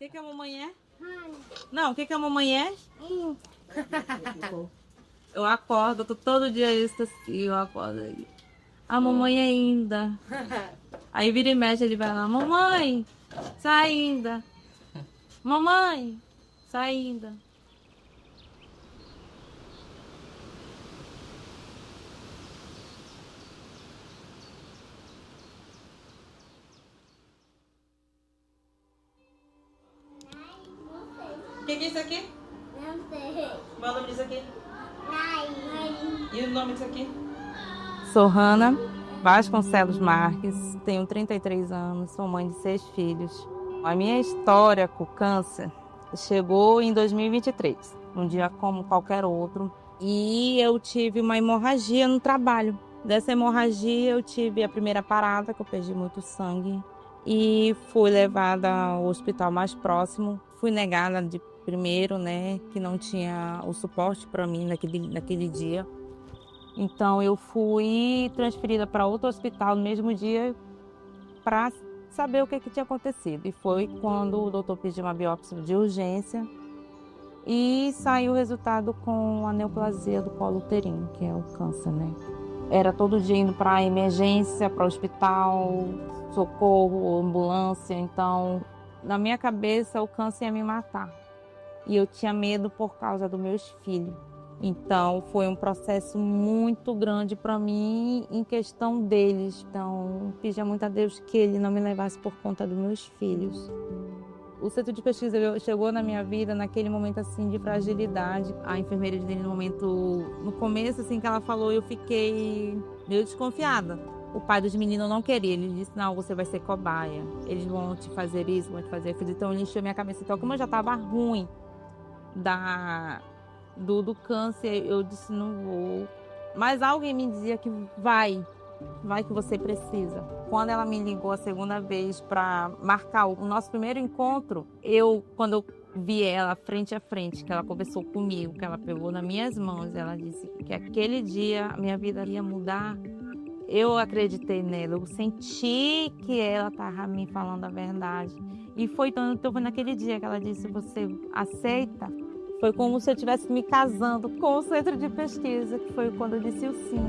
que a mamãe é? Não, o que a mamãe é? Eu acordo, tô todo dia isso assim, eu acordo aí. A mamãe ainda. Aí vira e mexe, ele vai lá, mamãe, sai ainda. Mamãe, sai ainda. O que é isso aqui? Não sei. Qual é o nome disso aqui? Nai. E o nome disso aqui? Sou Hanna Vasconcelos Marques, tenho 33 anos, sou mãe de 6 filhos. A minha história com o câncer chegou em 2023, um dia como qualquer outro, e eu tive uma hemorragia no trabalho. Dessa hemorragia eu tive a primeira parada, que eu perdi muito sangue, e fui levada ao hospital mais próximo. Fui negada de primeiro, né, que não tinha o suporte para mim naquele dia. Então eu fui transferida para outro hospital no mesmo dia para saber o que tinha acontecido. E foi quando o doutor pediu uma biópsia de urgência e saiu o resultado com a neoplasia do colo uterino, que é o câncer, né? Era todo dia indo para emergência, para o hospital, socorro, ambulância. Então, na minha cabeça, o câncer ia me matar. E eu tinha medo por causa dos meus filhos. Então, foi um processo muito grande para mim em questão deles. Então, pedia muito a Deus que Ele não me levasse por conta dos meus filhos. O centro de pesquisa chegou na minha vida naquele momento assim de fragilidade. A enfermeira dele no começo assim que ela falou, eu fiquei meio desconfiada. O pai dos meninos não queria, ele disse, não, você vai ser cobaia. Eles vão te fazer isso, vão te fazer aquilo. Então, ele encheu minha cabeça. Então, como eu já estava ruim do câncer, eu disse, não vou. Mas alguém me dizia que vai que você precisa. Quando ela me ligou a segunda vez para marcar o nosso primeiro encontro, quando eu vi ela frente a frente, que ela conversou comigo, que ela pegou nas minhas mãos, ela disse que aquele dia a minha vida ia mudar. Eu acreditei nela, eu senti que ela estava me falando a verdade. E foi naquele dia que ela disse, você aceita? Foi como se eu estivesse me casando com o centro de pesquisa, que foi quando eu disse o sim.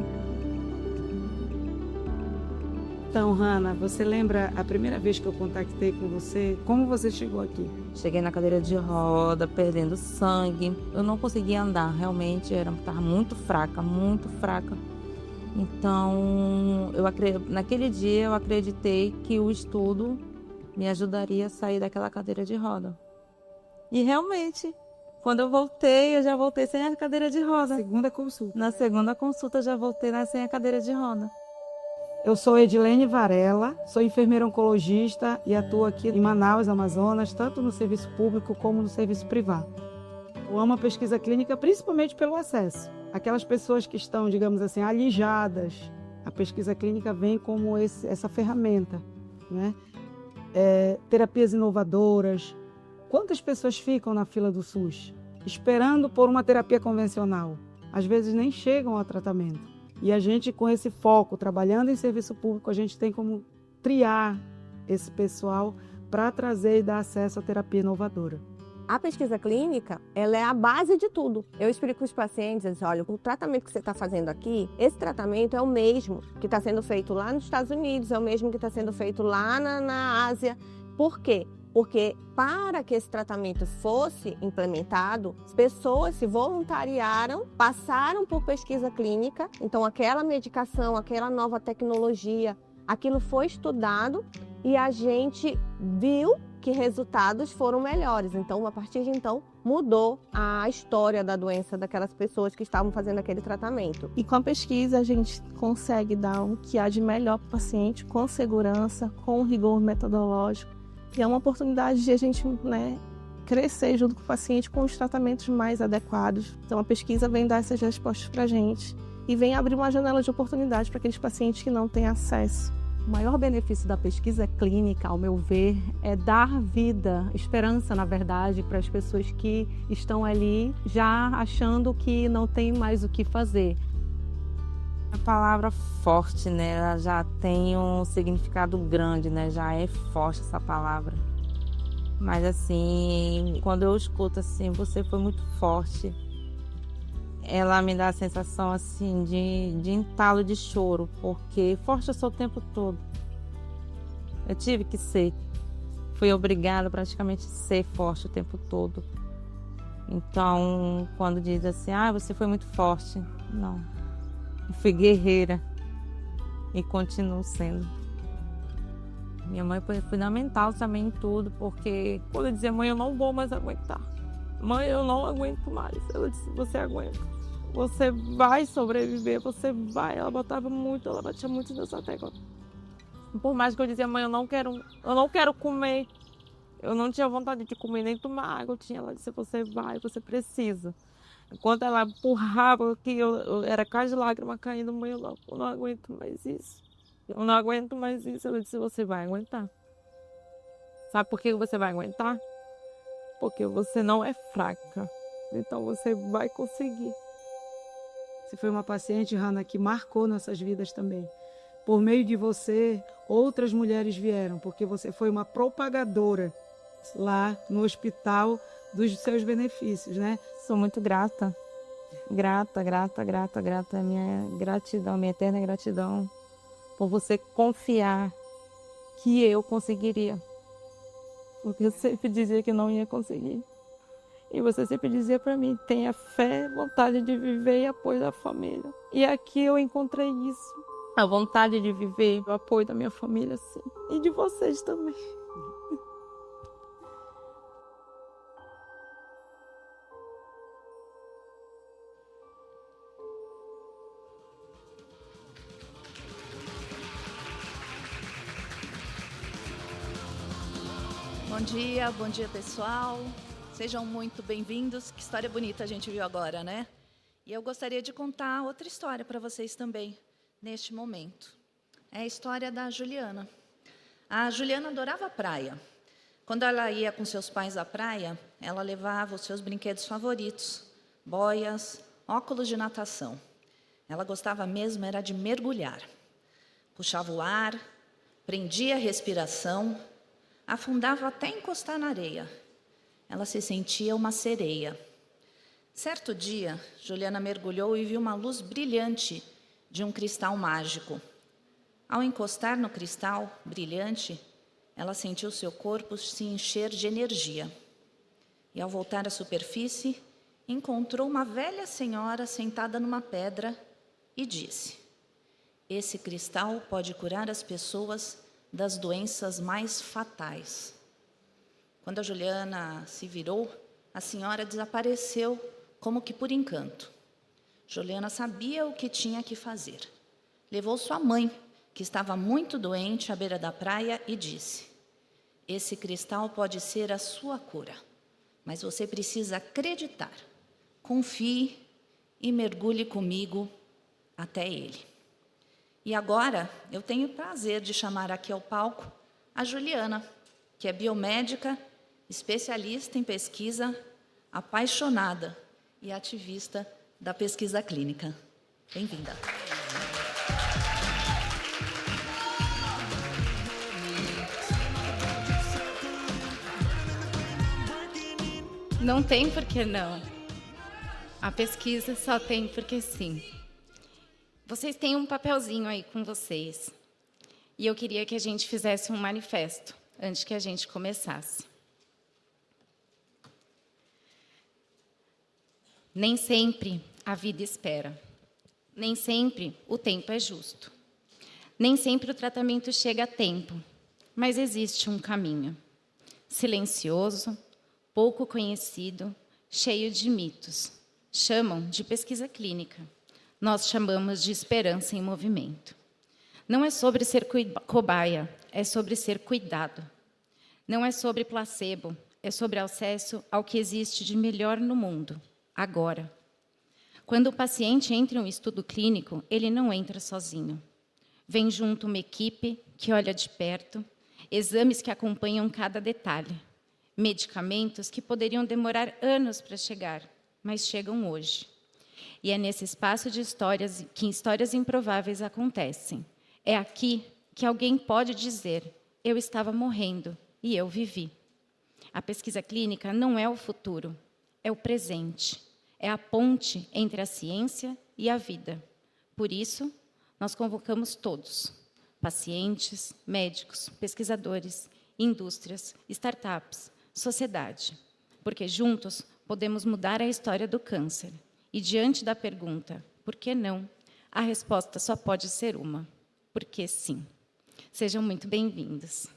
Então, Hanna, você lembra a primeira vez que eu contactei com você? Como você chegou aqui? Cheguei na cadeira de roda, perdendo sangue. Eu não conseguia andar, realmente, estava muito fraca, muito fraca. Então, naquele dia eu acreditei que o estudo me ajudaria a sair daquela cadeira de roda. E realmente, quando eu já voltei sem a cadeira de roda. Segunda consulta. Na segunda consulta, eu já voltei sem a cadeira de roda. Eu sou Edilene Varela, sou enfermeira oncologista e atuo aqui em Manaus, Amazonas, tanto no serviço público como no serviço privado. Eu amo a pesquisa clínica principalmente pelo acesso. Aquelas pessoas que estão, digamos assim, alijadas, a pesquisa clínica vem como essa ferramenta, né? Terapias inovadoras. Quantas pessoas ficam na fila do SUS esperando por uma terapia convencional? Às vezes nem chegam ao tratamento. E a gente, com esse foco, trabalhando em serviço público, a gente tem como triar esse pessoal para trazer e dar acesso à terapia inovadora. A pesquisa clínica, ela é a base de tudo. Eu explico para os pacientes, olha, o tratamento que você está fazendo aqui, esse tratamento é o mesmo que está sendo feito lá nos Estados Unidos, é o mesmo que está sendo feito lá na Ásia. Por quê? Porque para que esse tratamento fosse implementado, as pessoas se voluntariaram, passaram por pesquisa clínica, então aquela medicação, aquela nova tecnologia, aquilo foi estudado e a gente viu que resultados foram melhores. Então, a partir de então, mudou a história da doença daquelas pessoas que estavam fazendo aquele tratamento. E com a pesquisa, a gente consegue dar o que há de melhor para o paciente, com segurança, com rigor metodológico. E é uma oportunidade de a gente, crescer junto com o paciente com os tratamentos mais adequados. Então, a pesquisa vem dar essas respostas para a gente e vem abrir uma janela de oportunidade para aqueles pacientes que não têm acesso. O maior benefício da pesquisa clínica, ao meu ver, é dar vida, esperança, na verdade, para as pessoas que estão ali já achando que não tem mais o que fazer. A palavra forte, né, ela já tem um significado grande, né, já é forte essa palavra. Mas assim, quando eu escuto assim, você foi muito forte, ela me dá a sensação assim de entalo de choro, porque forte eu sou o tempo todo. Eu tive que ser. Fui obrigada praticamente a ser forte o tempo todo. Então, quando diz assim, você foi muito forte. Não. Eu fui guerreira. E continuo sendo. Minha mãe foi fundamental também em tudo, porque quando eu dizia, mãe, eu não vou mais aguentar. Mãe, eu não aguento mais. Ela disse, você aguenta. Você vai sobreviver, você vai. Ela batia muito nessa tecla. Por mais que eu dizia, mãe, eu não quero comer. Eu não tinha vontade de comer nem tomar água. Ela disse, você vai, você precisa. Enquanto ela empurrava, que eu era quase lágrima caindo, mãe, eu não aguento mais isso. Eu não aguento mais isso. Ela disse, você vai aguentar. Sabe por que você vai aguentar? Porque você não é fraca. Então você vai conseguir. Você foi uma paciente, Hannah, que marcou nossas vidas também. Por meio de você, outras mulheres vieram, porque você foi uma propagadora lá no hospital dos seus benefícios, né? Sou muito grata. Grata. É minha gratidão, minha eterna gratidão por você confiar que eu conseguiria. Porque eu sempre dizia que não ia conseguir. E você sempre dizia para mim, tenha fé, vontade de viver e apoio da família. E aqui eu encontrei isso. A vontade de viver, o apoio da minha família, sim. E de vocês também. Bom dia pessoal. Sejam muito bem-vindos. Que história bonita a gente viu agora, né? E eu gostaria de contar outra história para vocês também, neste momento. É a história da Juliana. A Juliana adorava a praia. Quando ela ia com seus pais à praia, ela levava os seus brinquedos favoritos, boias, óculos de natação. Ela gostava mesmo era de mergulhar. Puxava o ar, prendia a respiração, afundava até encostar na areia. Ela se sentia uma sereia. Certo dia, Juliana mergulhou e viu uma luz brilhante de um cristal mágico. Ao encostar no cristal brilhante, ela sentiu seu corpo se encher de energia. E ao voltar à superfície, encontrou uma velha senhora sentada numa pedra e disse: esse cristal pode curar as pessoas das doenças mais fatais. Quando a Juliana se virou, a senhora desapareceu como que por encanto. Juliana sabia o que tinha que fazer. Levou sua mãe, que estava muito doente, à beira da praia e disse: esse cristal pode ser a sua cura, mas você precisa acreditar. Confie e mergulhe comigo até ele. E agora, eu tenho o prazer de chamar aqui ao palco a Juliana, que é biomédica, especialista em pesquisa, apaixonada e ativista da pesquisa clínica. Bem-vinda. Não tem por que não. A pesquisa só tem porque sim. Vocês têm um papelzinho aí com vocês. E eu queria que a gente fizesse um manifesto antes que a gente começasse. Nem sempre a vida espera. Nem sempre o tempo é justo. Nem sempre o tratamento chega a tempo. Mas existe um caminho. Silencioso, pouco conhecido, cheio de mitos. Chamam de pesquisa clínica. Nós chamamos de esperança em movimento. Não é sobre ser cobaia, é sobre ser cuidado. Não é sobre placebo, é sobre acesso ao que existe de melhor no mundo, agora. Quando o paciente entra em um estudo clínico, ele não entra sozinho. Vem junto uma equipe que olha de perto, exames que acompanham cada detalhe, medicamentos que poderiam demorar anos para chegar, mas chegam hoje. E é nesse espaço de histórias que histórias improváveis acontecem. É aqui que alguém pode dizer: eu estava morrendo e eu vivi. A pesquisa clínica não é o futuro, é o presente. É a ponte entre a ciência e a vida. Por isso, nós convocamos todos, pacientes, médicos, pesquisadores, indústrias, startups, sociedade, porque juntos podemos mudar a história do câncer. E diante da pergunta, por que não? A resposta só pode ser uma, porque sim. Sejam muito bem-vindos.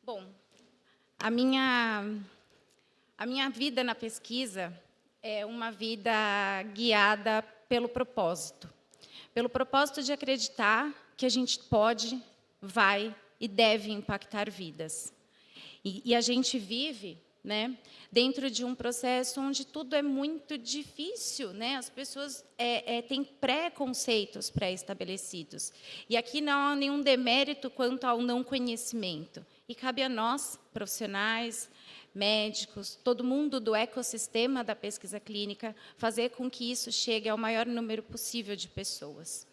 Bom, a minha vida na pesquisa é uma vida guiada pelo propósito de acreditar que a gente pode, vai e deve impactar vidas. E a gente vive, né, dentro de um processo onde tudo é muito difícil, né? As pessoas têm preconceitos pré-estabelecidos. E aqui não há nenhum demérito quanto ao não conhecimento. E cabe a nós, profissionais, médicos, todo mundo do ecossistema da pesquisa clínica, fazer com que isso chegue ao maior número possível de pessoas.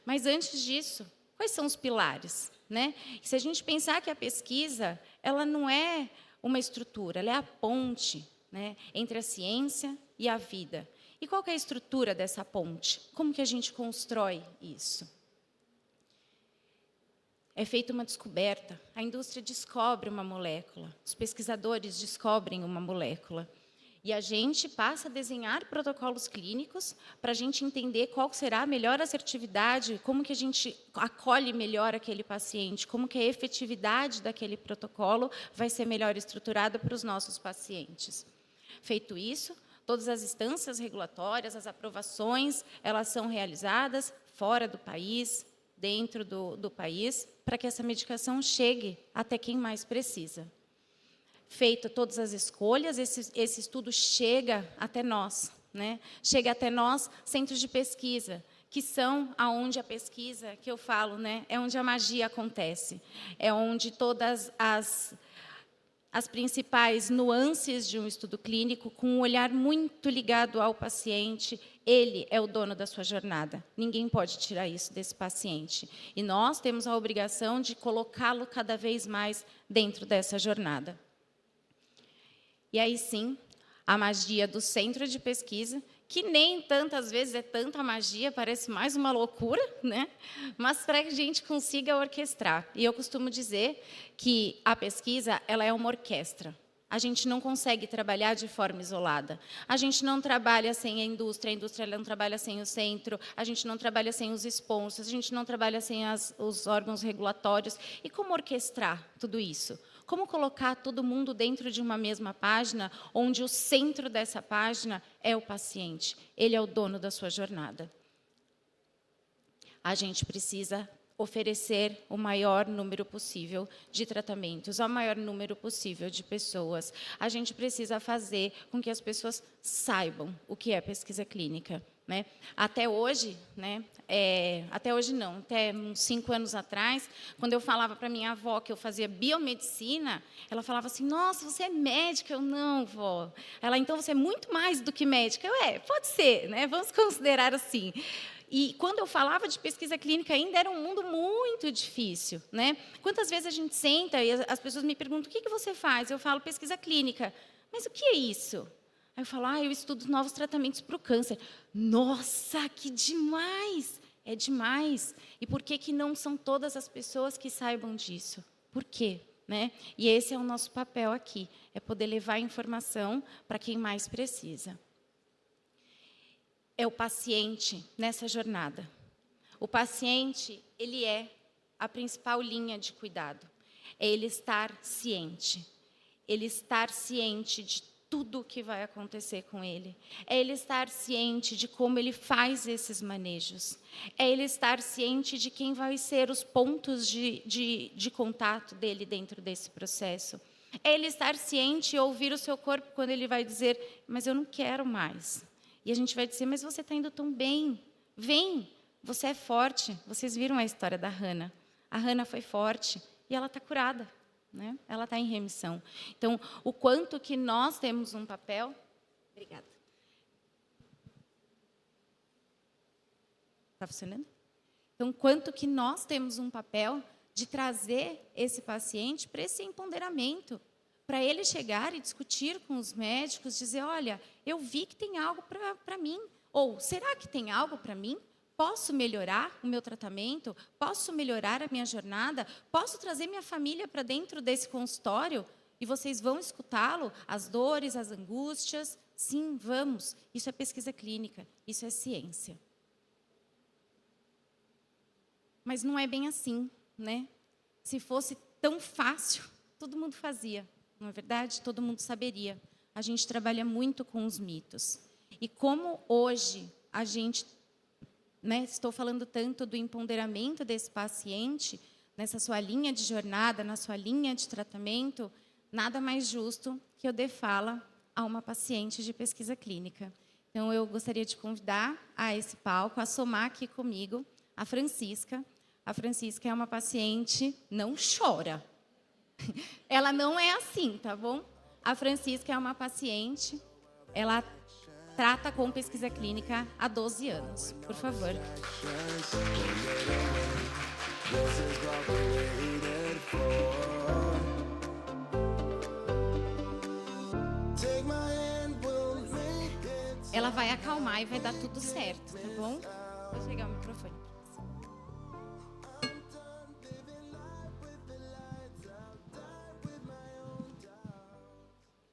Mas, antes disso, quais são os pilares, né? Se a gente pensar que a pesquisa ela não é uma estrutura, ela é a ponte, né, entre a ciência e a vida. E qual que é a estrutura dessa ponte? Como que a gente constrói isso? É feita uma descoberta, a indústria descobre uma molécula, os pesquisadores descobrem uma molécula. E a gente passa a desenhar protocolos clínicos para a gente entender qual será a melhor assertividade, como que a gente acolhe melhor aquele paciente, como que a efetividade daquele protocolo vai ser melhor estruturada para os nossos pacientes. Feito isso, todas as instâncias regulatórias, as aprovações, elas são realizadas fora do país, dentro do país, para que essa medicação chegue até quem mais precisa. Feita todas as escolhas, esse estudo chega até nós, né? Chega até nós, centros de pesquisa, que são aonde a pesquisa, que eu falo, né? É onde a magia acontece, é onde todas as principais nuances de um estudo clínico, com um olhar muito ligado ao paciente, ele é o dono da sua jornada. Ninguém pode tirar isso desse paciente. E nós temos a obrigação de colocá-lo cada vez mais dentro dessa jornada. E aí, sim, a magia do centro de pesquisa, que nem tantas vezes é tanta magia, parece mais uma loucura, né? Mas para que a gente consiga orquestrar. E eu costumo dizer que a pesquisa ela é uma orquestra. A gente não consegue trabalhar de forma isolada. A gente não trabalha sem a indústria não trabalha sem o centro, a gente não trabalha sem os sponsors, a gente não trabalha sem os órgãos regulatórios. E como orquestrar tudo isso? Como colocar todo mundo dentro de uma mesma página, onde o centro dessa página é o paciente? Ele é o dono da sua jornada. A gente precisa oferecer o maior número possível de tratamentos, ao maior número possível de pessoas. A gente precisa fazer com que as pessoas saibam o que é pesquisa clínica. Né? Até hoje, né? Até hoje não, até uns 5 anos atrás, quando eu falava para minha avó que eu fazia biomedicina, ela falava assim, nossa, você é médica? Eu, não, vó. Ela, então, você é muito mais do que médica? Eu, pode ser, né? Vamos considerar assim. E quando eu falava de pesquisa clínica, ainda era um mundo muito difícil, né? Quantas vezes a gente senta e as pessoas me perguntam, o que você faz? Eu falo, pesquisa clínica. Mas o que é isso? Aí eu falo, eu estudo novos tratamentos para o câncer. Nossa, que demais! É demais. E por que não são todas as pessoas que saibam disso? Por quê? Né? E esse é o nosso papel aqui, é poder levar a informação para quem mais precisa. É o paciente nessa jornada. O paciente, ele é a principal linha de cuidado. É ele estar ciente. Ele estar ciente de tudo o que vai acontecer com ele. É ele estar ciente de como ele faz esses manejos. É ele estar ciente de quem vai ser os pontos de contato dele dentro desse processo. É ele estar ciente e ouvir o seu corpo quando ele vai dizer, mas eu não quero mais. E a gente vai dizer, mas você está indo tão bem. Vem, você é forte. Vocês viram a história da Hannah. A Hannah foi forte e ela está curada. Né? Ela está em remissão. Então, o quanto que nós temos um papel... Obrigada. Está funcionando? Então, quanto que nós temos um papel de trazer esse paciente para esse empoderamento, para ele chegar e discutir com os médicos, dizer, olha, eu vi que tem algo para mim, ou será que tem algo para mim? Posso melhorar o meu tratamento? Posso melhorar a minha jornada? Posso trazer minha família para dentro desse consultório? E vocês vão escutá-lo, as dores, as angústias? Sim, vamos. Isso é pesquisa clínica, isso é ciência. Mas não é bem assim, né? Se fosse tão fácil, todo mundo fazia, não é verdade? Todo mundo saberia. A gente trabalha muito com os mitos. E como hoje a gente, né, estou falando tanto do empoderamento desse paciente, nessa sua linha de jornada, na sua linha de tratamento, nada mais justo que eu dê fala a uma paciente de pesquisa clínica. Então, eu gostaria de convidar a esse palco, a somar aqui comigo, a Francisca. A Francisca é uma paciente, não chora. Ela não é assim, tá bom? A Francisca é uma paciente, ela trata com pesquisa clínica há 12 anos. Por favor. Ela vai acalmar e vai dar tudo certo, tá bom? Vou pegar o microfone.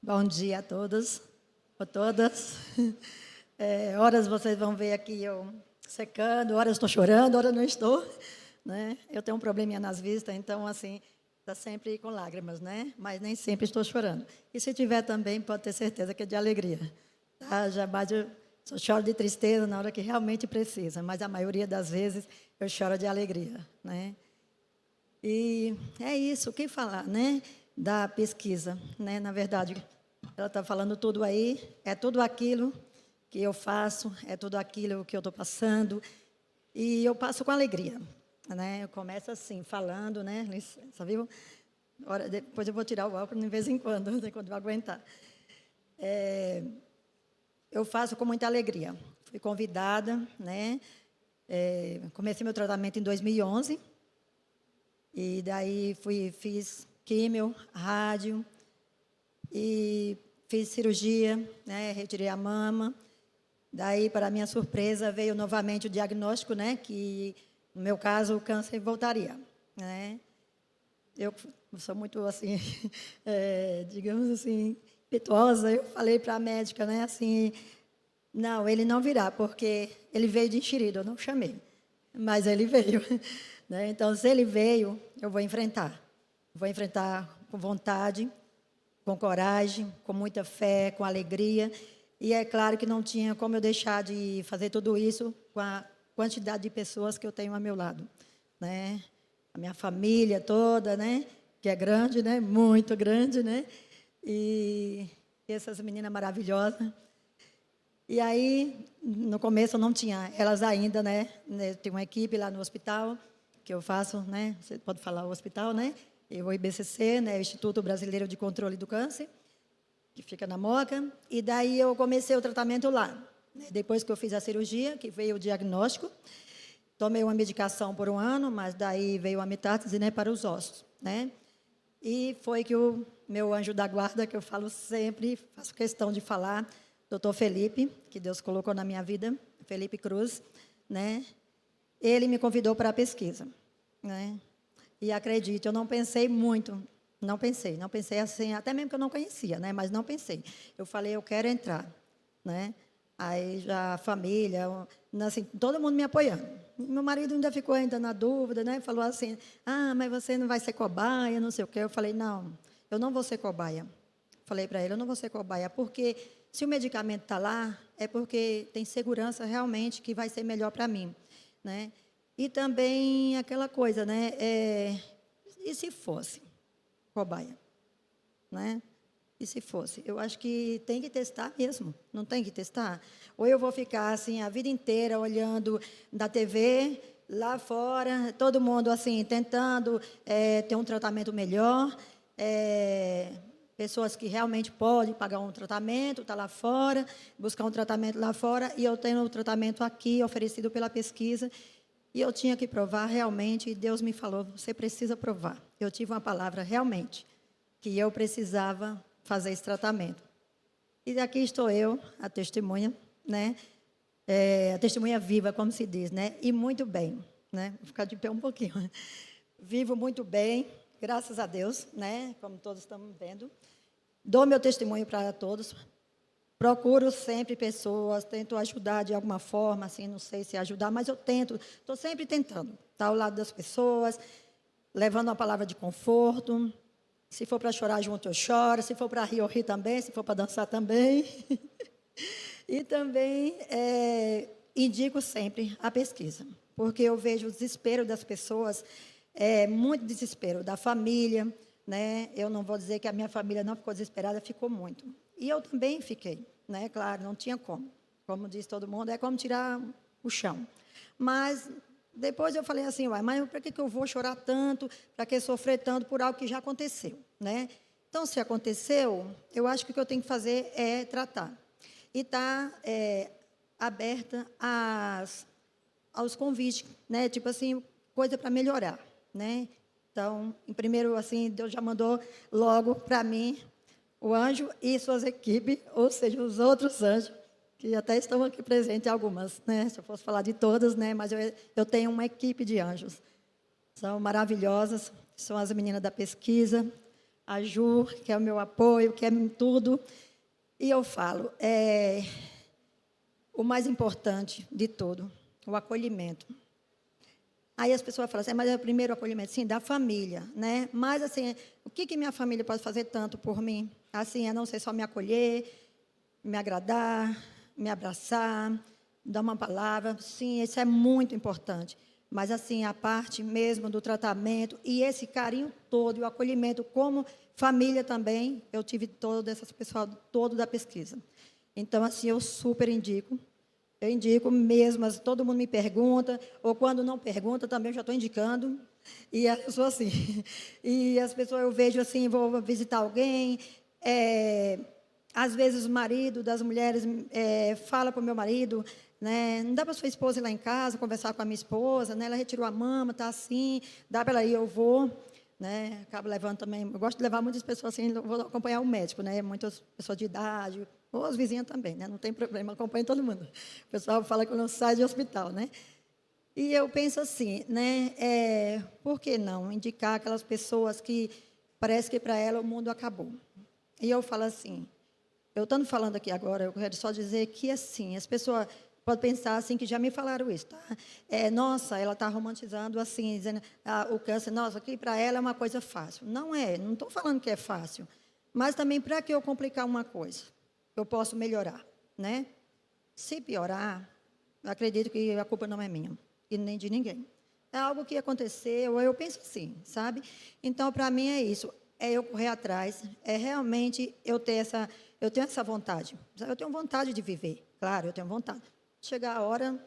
Bom dia a todos, a todas. Horas vocês vão ver aqui eu secando, horas estou chorando, horas não estou, né? Eu tenho um probleminha nas vistas, então, assim, está sempre com lágrimas, né? Mas nem sempre estou chorando. E se tiver também, pode ter certeza que é de alegria. Tá? Jamais eu só choro de tristeza na hora que realmente precisa, mas a maioria das vezes eu choro de alegria, né? E é isso, o que falar, né? Da pesquisa, né? Na verdade, ela está falando tudo aí, é tudo aquilo que eu faço, é tudo aquilo que eu estou passando, e eu passo com alegria, né? Eu começo assim, falando, né? Licença, viu? Depois eu vou tirar o óculos de vez em quando eu aguentar. Eu faço com muita alegria. Fui convidada, né? Comecei meu tratamento em 2011, e daí fiz químio, rádio, e fiz cirurgia, né? Retirei a mama. Daí, para minha surpresa, veio novamente o diagnóstico, né? Que, no meu caso, o câncer voltaria, né? Eu sou muito, assim, digamos assim, impetuosa. Eu falei para a médica, né? Assim, não, ele não virá, porque ele veio de enxerido, eu não chamei. Mas ele veio, né? Então, se ele veio, eu vou enfrentar. Vou enfrentar com vontade, com coragem, com muita fé, com alegria. E é claro que não tinha como eu deixar de fazer tudo isso com a quantidade de pessoas que eu tenho ao meu lado, né? A minha família toda, né? Que é grande, né? Muito grande, né? E essas meninas maravilhosas. E aí, no começo, eu não tinha elas ainda, né? Tem uma equipe lá no hospital que eu faço, né? Você pode falar o hospital, né? O IBCC, né? O Instituto Brasileiro de Controle do Câncer, que fica na Moca. E daí eu comecei o tratamento lá, né? Depois que eu fiz a cirurgia, que veio o diagnóstico, tomei uma medicação por 1 ano, mas daí veio a metástase, né, para os ossos, né? E foi que o meu anjo da guarda, que eu falo sempre, faço questão de falar, Dr. Felipe, que Deus colocou na minha vida, Felipe Cruz, né? Ele me convidou para a pesquisa, né? E acredite, eu não pensei muito, não pensei assim, até mesmo que eu não conhecia, né? Mas não pensei. Eu falei, eu quero entrar, né? Aí já a família, assim, todo mundo me apoiando. Meu marido ainda ficou na dúvida, né? Falou assim, mas você não vai ser cobaia, não sei o quê. Eu falei, não, eu não vou ser cobaia. Falei para ele, eu não vou ser cobaia, porque se o medicamento está lá, é porque tem segurança realmente que vai ser melhor para mim, né? E também aquela coisa, né? E se fosse cobaia, né? E se fosse? Eu acho que tem que testar mesmo, não tem que testar? Ou eu vou ficar assim a vida inteira olhando da TV, lá fora, todo mundo assim tentando ter um tratamento melhor, pessoas que realmente podem pagar um tratamento, está lá fora, buscar um tratamento lá fora, e eu tenho um tratamento aqui, oferecido pela pesquisa, e eu tinha que provar realmente, e Deus me falou, você precisa provar. Eu tive uma palavra realmente, que eu precisava fazer esse tratamento. E aqui estou eu, a testemunha, né? A testemunha viva, como se diz, né? E muito bem, né? Vou ficar de pé um pouquinho. Vivo muito bem, graças a Deus, né? Como todos estamos vendo. Dou meu testemunho para todos. Procuro sempre pessoas, tento ajudar de alguma forma, assim, não sei se ajudar, mas eu tento, estou sempre tentando estar ao lado das pessoas, levando uma palavra de conforto. Se for para chorar junto, eu choro. Se for para rir, eu rio também. Se for para dançar, também. E também indico sempre a pesquisa, porque eu vejo o desespero das pessoas, muito desespero da família, né? Eu não vou dizer que a minha família não ficou desesperada, ficou muito. E eu também fiquei, né? Claro, não tinha como. Como diz todo mundo, é como tirar o chão. Mas depois eu falei assim, mas para que eu vou chorar tanto, para que sofrer tanto por algo que já aconteceu, né? Então, se aconteceu, eu acho que o que eu tenho que fazer é tratar. E estar aberta aos convites, né? Tipo assim, coisa para melhorar, né? Então, em primeiro, assim, Deus já mandou logo para mim o anjo e suas equipes, ou seja, os outros anjos, que até estão aqui presentes algumas, né? Se eu fosse falar de todas, né? Mas eu tenho uma equipe de anjos. São maravilhosas, são as meninas da pesquisa, a Ju, que é o meu apoio, que é tudo. E eu falo, o mais importante de tudo, o acolhimento. Aí as pessoas falam assim, mas é o primeiro acolhimento, sim, da família, né? Mas, assim, o que minha família pode fazer tanto por mim? Assim, não sei, só me acolher, me agradar, me abraçar, dar uma palavra. Sim, isso é muito importante. Mas, assim, a parte mesmo do tratamento e esse carinho todo, e o acolhimento como família também, eu tive todo esse pessoal todo da pesquisa. Então, assim, eu super indico. Eu indico mesmo, mas todo mundo me pergunta, ou quando não pergunta, também eu já estou indicando. E eu sou assim. E as pessoas, eu vejo assim, vou visitar alguém, às vezes o marido das mulheres fala para o meu marido, né, não dá para sua esposa ir lá em casa, conversar com a minha esposa, né, ela retirou a mama, está assim, dá para ela ir, eu vou. Né, acabo levando também, eu gosto de levar muitas pessoas assim, vou acompanhar o médico, né, muitas pessoas de idade, ou as vizinhas também, né, não tem problema, acompanho todo mundo. O pessoal fala que eu não saio de hospital, né. E eu penso assim, né, por que não indicar aquelas pessoas que parece que para ela o mundo acabou? E eu falo assim, eu estando falando aqui agora, eu quero só dizer que assim, as pessoas pode pensar assim, que já me falaram isso, tá? Nossa, ela está romantizando assim, dizendo o câncer, nossa, aqui para ela é uma coisa fácil. Não é, não estou falando que é fácil. Mas também, para que eu complicar uma coisa? Eu posso melhorar, né? Se piorar, eu acredito que a culpa não é minha, e nem de ninguém. É algo que aconteceu, eu penso assim, sabe? Então, para mim é isso, é eu correr atrás, é realmente eu tenho essa vontade. Eu tenho vontade de viver, claro, eu tenho vontade. Chegar a hora,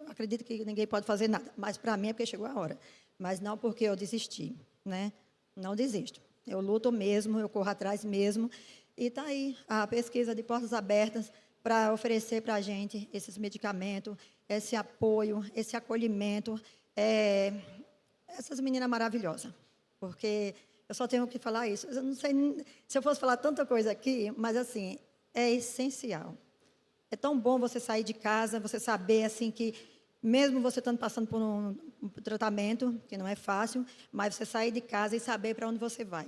acredito que ninguém pode fazer nada, mas para mim é porque chegou a hora. Mas não porque eu desisti, né? Não desisto. Eu luto mesmo, eu corro atrás mesmo. E está aí a pesquisa de portas abertas para oferecer para a gente esses medicamentos, esse apoio, esse acolhimento. Essas meninas maravilhosas, porque eu só tenho que falar isso. Eu não sei se eu fosse falar tanta coisa aqui, mas, assim, é essencial. É tão bom você sair de casa, você saber assim que, mesmo você estando passando por um tratamento, que não é fácil, mas você sair de casa e saber para onde você vai.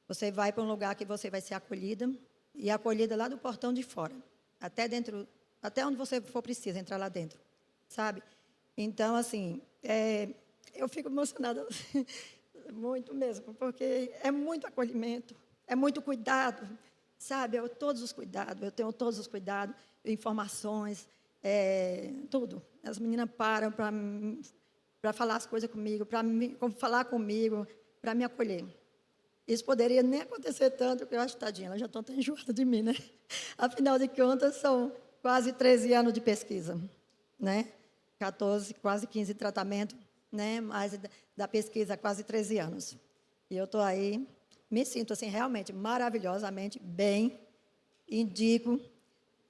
Você vai para um lugar que você vai ser acolhida, e acolhida lá do portão de fora, até dentro, até onde você for preciso entrar lá dentro, sabe? Então, assim, eu fico emocionada, muito mesmo, porque é muito acolhimento, é muito cuidado, sabe? Eu tenho todos os cuidados, informações, tudo. As meninas param para falar as coisas comigo, para falar comigo, para me acolher. Isso poderia nem acontecer tanto, porque eu acho, tadinha, elas já estão até enjoadas de mim, né? Afinal de contas, são quase 13 anos de pesquisa, né? 14, quase 15 de tratamento, né? Mas da pesquisa, quase 13 anos. E eu estou aí, me sinto assim realmente maravilhosamente bem, indico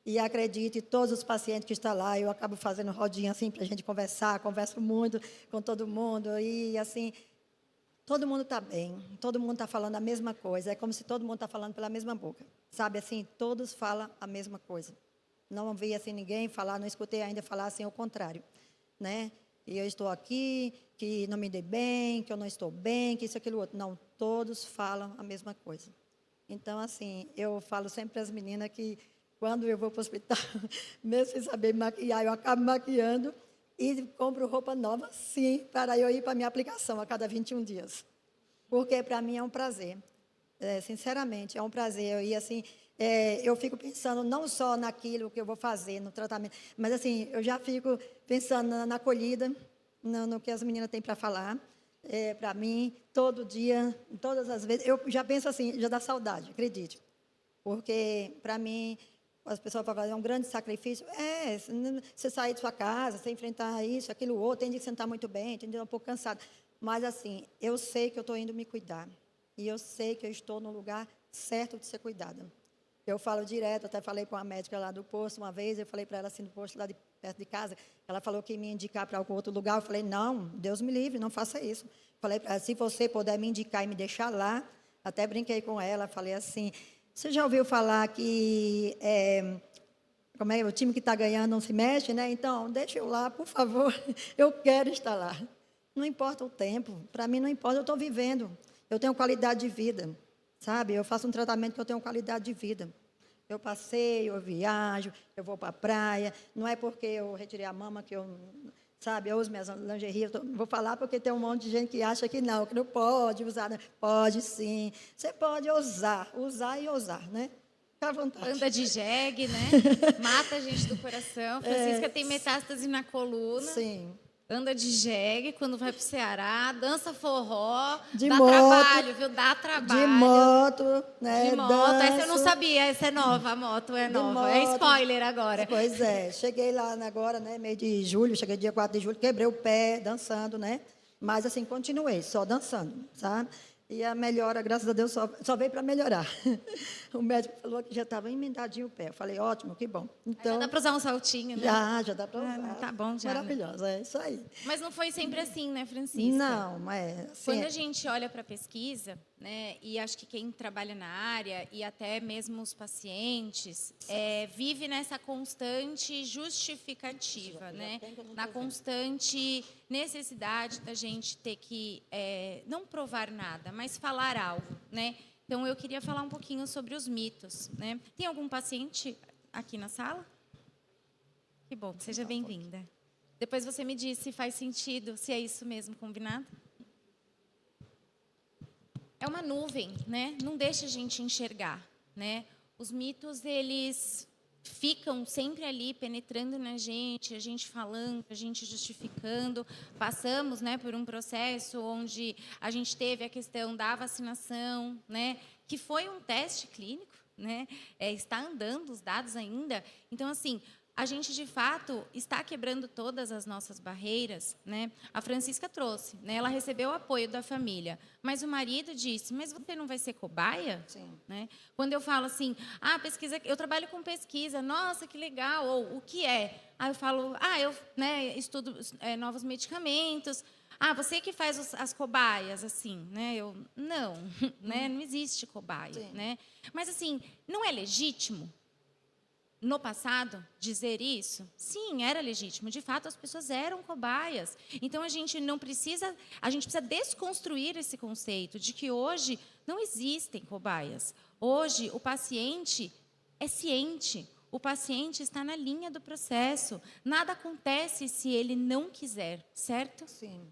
e acredite, todos os pacientes que estão lá, eu acabo fazendo rodinha assim para a gente conversar, converso muito com todo mundo e assim, todo mundo está bem, todo mundo está falando a mesma coisa, é como se todo mundo está falando pela mesma boca, sabe assim, todos falam a mesma coisa. Não ouvi assim ninguém falar, não escutei ainda falar assim o contrário, né? E eu estou aqui, que não me dei bem, que eu não estou bem, que isso, aquilo, outro. Não, todos falam a mesma coisa. Então, assim, eu falo sempre para as meninas que quando eu vou para o hospital, mesmo sem saber maquiar, eu acabo maquiando e compro roupa nova, sim, para eu ir para a minha aplicação a cada 21 dias. Porque para mim é um prazer. Sinceramente, é um prazer. E assim, eu fico pensando não só naquilo que eu vou fazer, no tratamento, mas assim, eu já fico pensando na acolhida, no que as meninas têm para falar. Para mim, todo dia, todas as vezes, eu já penso assim, já dá saudade, acredite. Porque, para mim, as pessoas falam, é um grande sacrifício. Você sair de sua casa, você enfrentar isso, aquilo, outro, tem dia que você não está muito bem, tem dia um pouco cansado. Mas, assim, eu sei que eu estou indo me cuidar. E eu sei que eu estou no lugar certo de ser cuidada. Eu falo direto, até falei com a médica lá do posto uma vez, eu falei para ela assim, no posto lá perto de casa, ela falou que ia me indicar para algum outro lugar, eu falei, não, Deus me livre, não faça isso. Falei para ela, se você puder me indicar e me deixar lá, até brinquei com ela, falei assim, você já ouviu falar que o time que está ganhando não se mexe, né? Então, deixa eu lá, por favor, eu quero estar lá. Não importa o tempo, para mim não importa, eu estou vivendo, eu tenho qualidade de vida. Sabe, eu faço um tratamento que eu tenho qualidade de vida. Eu passeio, eu viajo, eu vou para a praia. Não é porque eu retirei a mama que eu, sabe, eu uso minhas lingerie. Vou falar porque tem um monte de gente que acha que não pode usar. Né? Pode sim. Você pode usar e usar, né? Fica à vontade. Anda de jegue, né? Mata a gente do coração. Francisca tem metástase na coluna. Sim. Anda de jegue quando vai para o Ceará, dança forró, dá trabalho, viu? Dá trabalho. De moto, né? De moto, danço. Essa eu não sabia, essa é nova, a moto é nova. Moto. É spoiler agora. Pois é, cheguei lá agora, né, mês de julho, cheguei dia 4 de julho, quebrei o pé dançando, né? Mas assim, continuei, só dançando, sabe? E a melhora, graças a Deus, só veio para melhorar. O médico falou que já estava emendadinho o pé. Eu falei, ótimo, que bom. Então, já dá para usar um saltinho, né? Já dá para usar. Tá bom, já. Maravilhosa, é isso aí. Mas não foi sempre assim, né, Francisca? Não, mas... Assim, quando a gente olha para a pesquisa, né, e acho que quem trabalha na área, e até mesmo os pacientes, vive nessa constante justificativa, né? Na constante necessidade da gente ter que não provar nada, mas falar algo, né? Então, eu queria falar um pouquinho sobre os mitos, né? Tem algum paciente aqui na sala? Que bom, seja bem-vinda. Depois você me diz se faz sentido, se é isso mesmo, combinado? É uma nuvem, né? Não deixa a gente enxergar, né? Os mitos, eles ficam sempre ali penetrando na gente, a gente falando, a gente justificando. Passamos, né, por um processo onde a gente teve a questão da vacinação, né, que foi um teste clínico, né, está andando os dados ainda. Então, assim, a gente, de fato, está quebrando todas as nossas barreiras, né? A Francisca trouxe, né? Ela recebeu o apoio da família, mas o marido disse, mas você não vai ser cobaia? Sim. Né? Quando eu falo assim, pesquisa, eu trabalho com pesquisa, nossa, que legal, ou o que é? Aí eu falo, eu, né, estudo novos medicamentos. Você que faz as cobaias, assim, né? Eu, não, né? Não existe cobaia, né? Mas, assim, não é legítimo? No passado, dizer isso, sim, era legítimo. De fato, as pessoas eram cobaias. Então, a gente precisa desconstruir esse conceito de que hoje não existem cobaias. Hoje, o paciente é ciente. O paciente está na linha do processo. Nada acontece se ele não quiser, certo? Sim.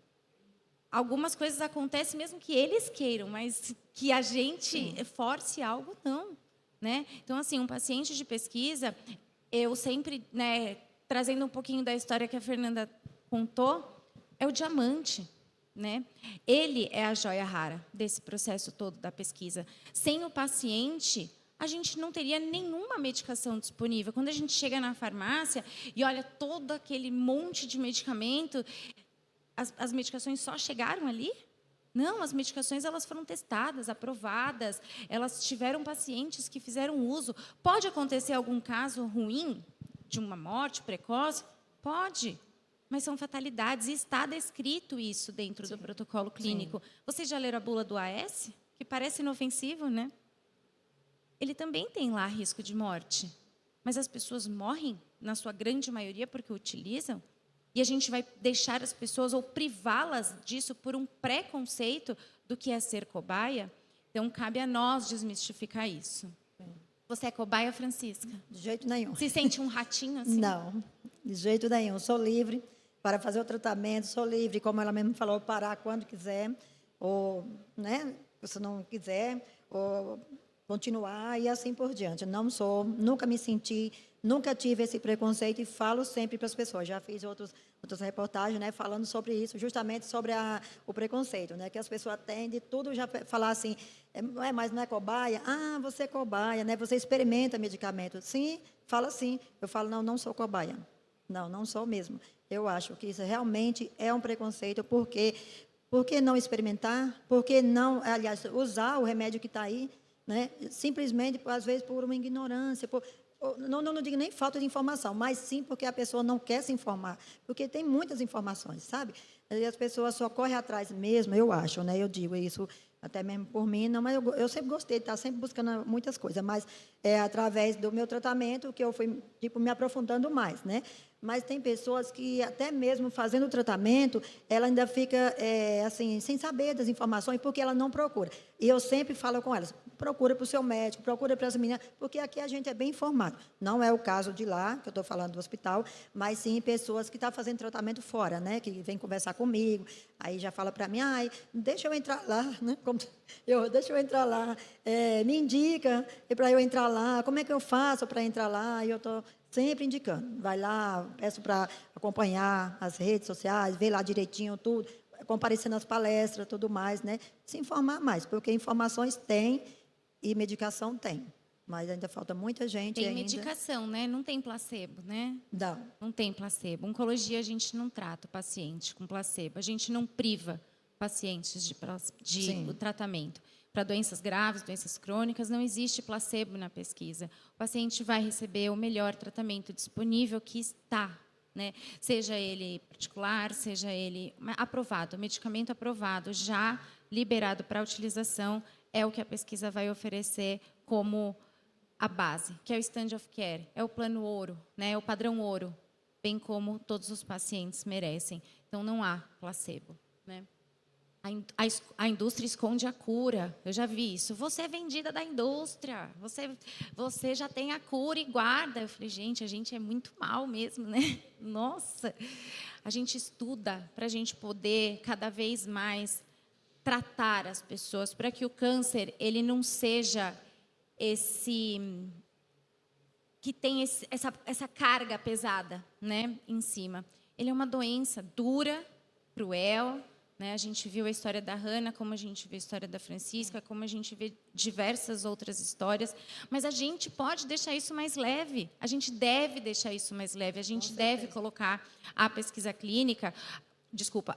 Algumas coisas acontecem mesmo que eles queiram, mas que a gente force algo, não. Né? Então, assim, um paciente de pesquisa, eu sempre, né, trazendo um pouquinho da história que a Fernanda contou, é o diamante. Né? Ele é a joia rara desse processo todo da pesquisa. Sem o paciente, a gente não teria nenhuma medicação disponível. Quando a gente chega na farmácia e olha todo aquele monte de medicamento, as medicações só chegaram ali? Não, as medicações elas foram testadas, aprovadas, elas tiveram pacientes que fizeram uso. Pode acontecer algum caso ruim de uma morte precoce? Pode, mas são fatalidades e está descrito isso dentro do protocolo clínico. Sim. Vocês já leram a bula do AS? Que parece inofensivo, né? Ele também tem lá risco de morte, mas as pessoas morrem, na sua grande maioria, porque o utilizam. E a gente vai deixar as pessoas ou privá-las disso por um preconceito do que é ser cobaia? Então, cabe a nós desmistificar isso. Você é cobaia, Francisca? De jeito nenhum. Se sente um ratinho assim? Não, de jeito nenhum. Sou livre para fazer o tratamento, sou livre, como ela mesmo falou, parar quando quiser, ou, né, se não quiser, ou continuar e assim por diante. Não sou, nunca me senti, nunca tive esse preconceito e falo sempre para as pessoas. Já fiz outras reportagens, né, falando sobre isso, justamente sobre o preconceito, né, que as pessoas têm de tudo já falar assim, mas não é cobaia? Ah, você é cobaia, né? Você experimenta medicamento. Sim, fala sim. Eu falo, não sou cobaia. Não sou mesmo. Eu acho que isso realmente é um preconceito, porque por que não experimentar? Por que não, aliás, usar o remédio que está aí, né? Simplesmente, às vezes, por uma ignorância, não digo nem falta de informação, mas sim porque a pessoa não quer se informar, porque tem muitas informações, sabe? E as pessoas só correm atrás mesmo, eu acho, né? Eu digo isso até mesmo por mim, não, mas eu sempre gostei de estar sempre buscando muitas coisas, mas é através do meu tratamento que eu fui me aprofundando mais, né? Mas tem pessoas que, até mesmo fazendo o tratamento, ela ainda fica, assim, sem saber das informações, porque ela não procura. E eu sempre falo com elas, procura para o seu médico, procura para as meninas, porque aqui a gente é bem informado. Não é o caso de lá, que eu estou falando do hospital, mas sim pessoas que estão fazendo tratamento fora, né? Que vêm conversar comigo, aí já fala para mim, deixa eu entrar lá, né? Deixa eu entrar lá, me indica para eu entrar lá, como é que eu faço para entrar lá? E eu estou sempre indicando. Vai lá, peço para acompanhar as redes sociais, ver lá direitinho tudo, comparecer nas palestras, tudo mais, né? Se informar mais, porque informações tem e medicação tem. Mas ainda falta muita gente tem ainda. Medicação, né? Não tem placebo, né? Não tem placebo. Oncologia, a gente não trata o paciente com placebo. A gente não priva pacientes do tratamento. Para doenças graves, doenças crônicas, não existe placebo na pesquisa. O paciente vai receber o melhor tratamento disponível que está, né? Seja ele particular, seja ele aprovado, medicamento aprovado, já liberado para utilização, é o que a pesquisa vai oferecer como a base, que é o Standard of Care, é o plano ouro, né? É o padrão ouro, bem como todos os pacientes merecem. Então, não há placebo, né? A indústria esconde a cura. Eu já vi isso. Você é vendida da indústria. Você já tem a cura e guarda. Eu falei, gente, a gente é muito mal mesmo, né? Nossa. A gente estuda para a gente poder cada vez mais tratar as pessoas, para que o câncer ele não seja que tem essa carga pesada, né, em cima. Ele é uma doença dura, cruel, né? A gente viu a história da Hannah, como a gente viu a história da Francisca, como a gente vê diversas outras histórias, mas a gente pode deixar isso mais leve, a gente deve deixar isso mais leve, a gente deve colocar a pesquisa clínica,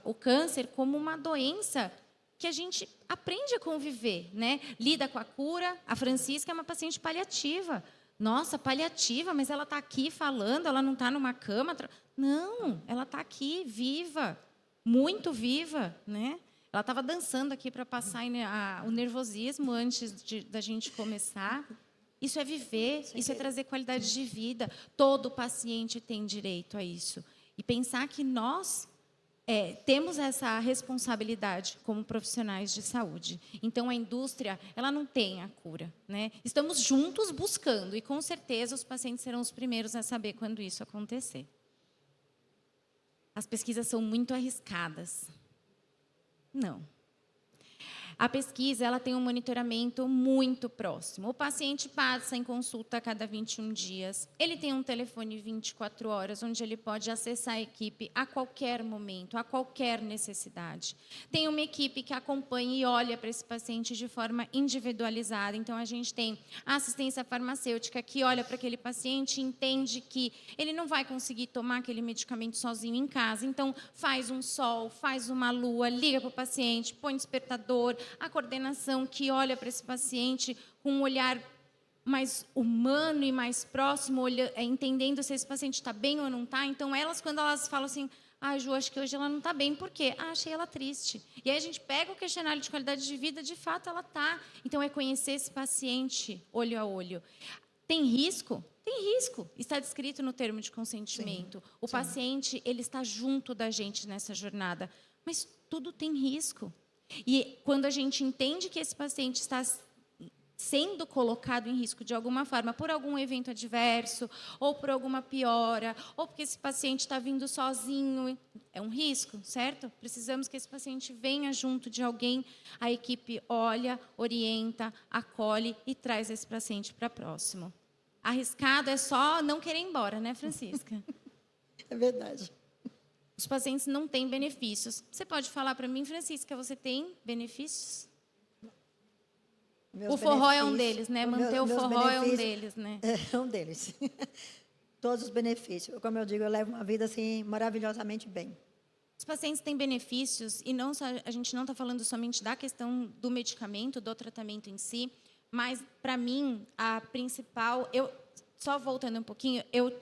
o câncer como uma doença que a gente aprende a conviver, né? Lida com a cura. A Francisca é uma paciente paliativa. Nossa, paliativa, mas ela está aqui falando, ela não está numa cama. Não, ela está aqui, viva, muito viva, né? Ela estava dançando aqui para passar o nervosismo antes da gente começar. Isso é viver, isso é trazer qualidade de vida. Todo paciente tem direito a isso. E pensar que nós temos essa responsabilidade como profissionais de saúde. Então, a indústria ela não tem a cura, né? Estamos juntos buscando, e, com certeza, os pacientes serão os primeiros a saber quando isso acontecer. As pesquisas são muito arriscadas. Não. A pesquisa ela tem um monitoramento muito próximo. O paciente passa em consulta a cada 21 dias. Ele tem um telefone 24 horas, onde ele pode acessar a equipe a qualquer momento, a qualquer necessidade. Tem uma equipe que acompanha e olha para esse paciente de forma individualizada. Então, a gente tem a assistência farmacêutica que olha para aquele paciente e entende que ele não vai conseguir tomar aquele medicamento sozinho em casa. Então, faz um sol, faz uma lua, liga para o paciente, põe despertador. A coordenação que olha para esse paciente com um olhar mais humano e mais próximo, entendendo se esse paciente está bem ou não está. Então, quando elas falam assim, Ju, acho que hoje ela não está bem, por quê? Achei ela triste. E aí a gente pega o questionário de qualidade de vida, de fato ela está. Então, é conhecer esse paciente olho a olho. Tem risco? Tem risco. Está descrito no termo de consentimento. Sim, o paciente, ele está junto da gente nessa jornada. Mas tudo tem risco. E quando a gente entende que esse paciente está sendo colocado em risco de alguma forma, por algum evento adverso, ou por alguma piora, ou porque esse paciente está vindo sozinho, é um risco, certo? Precisamos que esse paciente venha junto de alguém, a equipe olha, orienta, acolhe e traz esse paciente para próximo. Arriscado é só não querer ir embora, né, Francisca? É verdade. Os pacientes não têm benefícios. Você pode falar para mim, Francisca, você tem benefícios? O forró é um deles, né? Manter o forró é um deles, né? É um deles. Todos os benefícios. Como eu digo, eu levo uma vida assim maravilhosamente bem. Os pacientes têm benefícios e não só, a gente não está falando somente da questão do medicamento, do tratamento em si, mas para mim a principal, só voltando um pouquinho, eu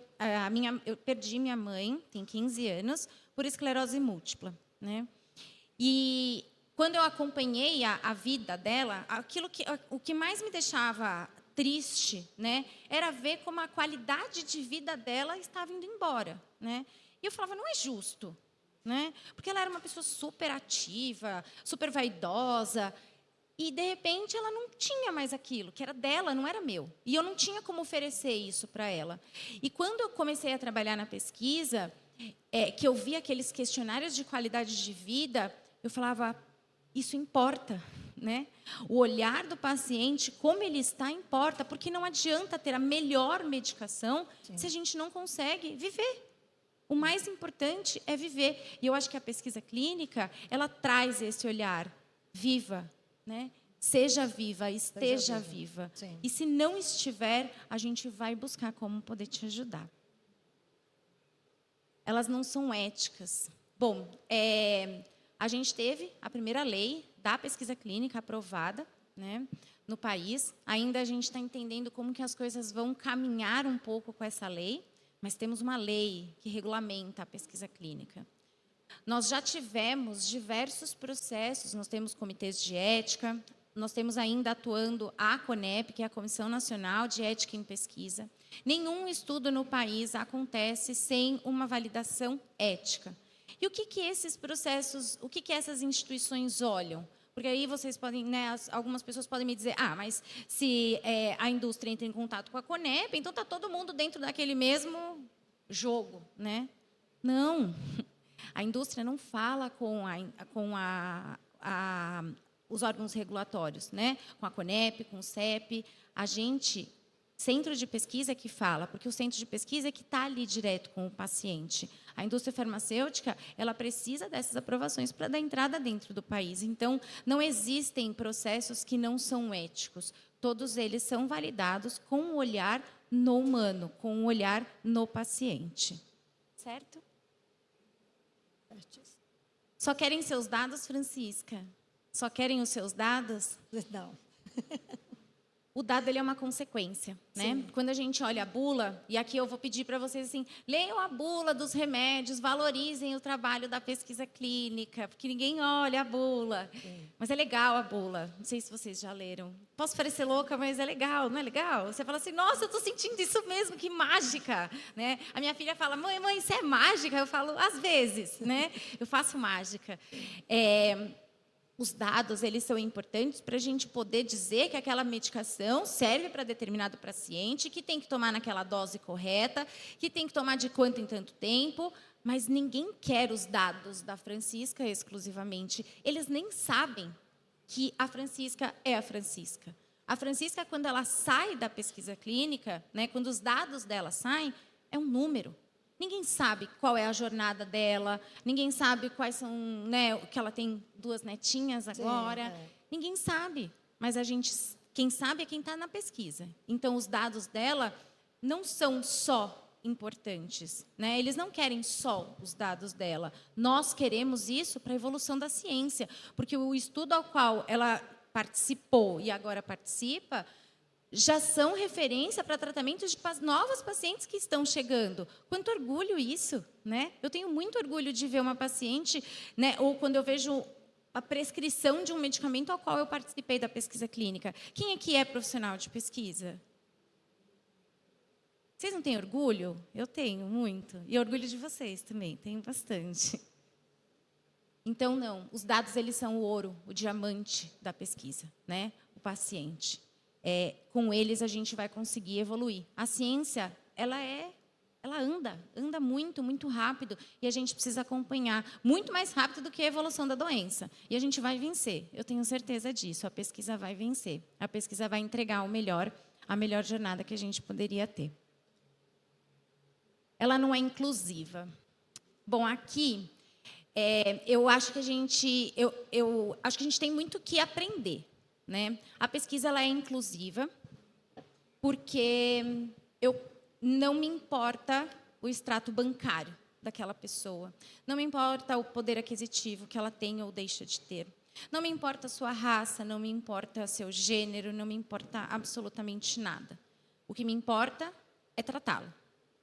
perdi minha mãe, tem 15 anos, por esclerose múltipla, né? E quando eu acompanhei a vida dela, o que mais me deixava triste, né, era ver como a qualidade de vida dela estava indo embora, né? E eu falava, não é justo, né? Porque ela era uma pessoa super ativa, super vaidosa, e de repente ela não tinha mais aquilo, que era dela, não era meu. E eu não tinha como oferecer isso para ela. E quando eu comecei a trabalhar na pesquisa, que eu vi aqueles questionários de qualidade de vida, eu falava, isso importa, né? O olhar do paciente, como ele está, importa, porque não adianta ter a melhor medicação se a gente não consegue viver. O mais importante é viver. E eu acho que a pesquisa clínica, ela traz esse olhar, viva, né? Seja viva, esteja viva. E se não estiver, a gente vai buscar como poder te ajudar. Elas não são éticas. Bom, a gente teve a primeira lei da pesquisa clínica aprovada, né, no país. Ainda a gente está entendendo como que as coisas vão caminhar um pouco com essa lei, mas temos uma lei que regulamenta a pesquisa clínica. Nós já tivemos diversos processos, nós temos comitês de ética, nós temos ainda atuando a CONEP, que é a Comissão Nacional de Ética em Pesquisa. Nenhum estudo no país acontece sem uma validação ética. E o que esses processos, o que essas instituições olham? Porque aí vocês podem, né, algumas pessoas podem me dizer, mas se a indústria entra em contato com a CONEP, então está todo mundo dentro daquele mesmo jogo, né? Não. A indústria não fala com os órgãos regulatórios, né? Com a CONEP, com o CEP. A gente, centro de pesquisa que fala, porque o centro de pesquisa é que está ali direto com o paciente. A indústria farmacêutica, ela precisa dessas aprovações para dar entrada dentro do país. Então, não existem processos que não são éticos. Todos eles são validados com um olhar no humano, com um olhar no paciente. Certo? Só querem seus dados, Francisca? Só querem os seus dados? Não. O dado ele é uma consequência, né? Sim. Quando a gente olha a bula, e aqui eu vou pedir para vocês assim, leiam a bula dos remédios, valorizem o trabalho da pesquisa clínica, porque ninguém olha a bula. Sim. Mas é legal a bula. Não sei se vocês já leram. Posso parecer louca, mas é legal, não é legal? Você fala assim, nossa, eu estou sentindo isso mesmo, que mágica, né? A minha filha fala, mãe, isso é mágica? Eu falo, às vezes, né? Eu faço mágica. Os dados, eles são importantes para a gente poder dizer que aquela medicação serve para determinado paciente, que tem que tomar naquela dose correta, que tem que tomar de quanto em tanto tempo, mas ninguém quer os dados da Francisca exclusivamente. Eles nem sabem que a Francisca é a Francisca. A Francisca, quando ela sai da pesquisa clínica, né, quando os dados dela saem, é um número. Ninguém sabe qual é a jornada dela, ninguém sabe quais são, né, que ela tem 2 netinhas agora. Sim, Ninguém sabe, mas quem sabe é quem está na pesquisa. Então, os dados dela não são só importantes, né? Eles não querem só os dados dela. Nós queremos isso para a evolução da ciência, porque o estudo ao qual ela participou e agora participa já são referência para tratamentos de novos pacientes que estão chegando. Quanto orgulho isso, né? Eu tenho muito orgulho de ver uma paciente, né? Ou quando eu vejo a prescrição de um medicamento ao qual eu participei da pesquisa clínica. Quem aqui é profissional de pesquisa? Vocês não têm orgulho? Eu tenho muito. E orgulho de vocês também, tenho bastante. Então, não, os dados eles são o ouro, o diamante da pesquisa, né? O paciente. Com eles a gente vai conseguir evoluir. A ciência, ela anda muito, muito rápido e a gente precisa acompanhar muito mais rápido do que a evolução da doença. E a gente vai vencer, eu tenho certeza disso. A pesquisa vai vencer, a pesquisa vai entregar o melhor, a melhor jornada que a gente poderia ter. Ela não é inclusiva. Bom, aqui eu acho que a gente tem muito que aprender, né? A pesquisa ela é inclusiva porque não me importa o extrato bancário daquela pessoa, não me importa o poder aquisitivo que ela tem ou deixa de ter, não me importa a sua raça, não me importa seu gênero, não me importa absolutamente nada. O que me importa é tratá-lo.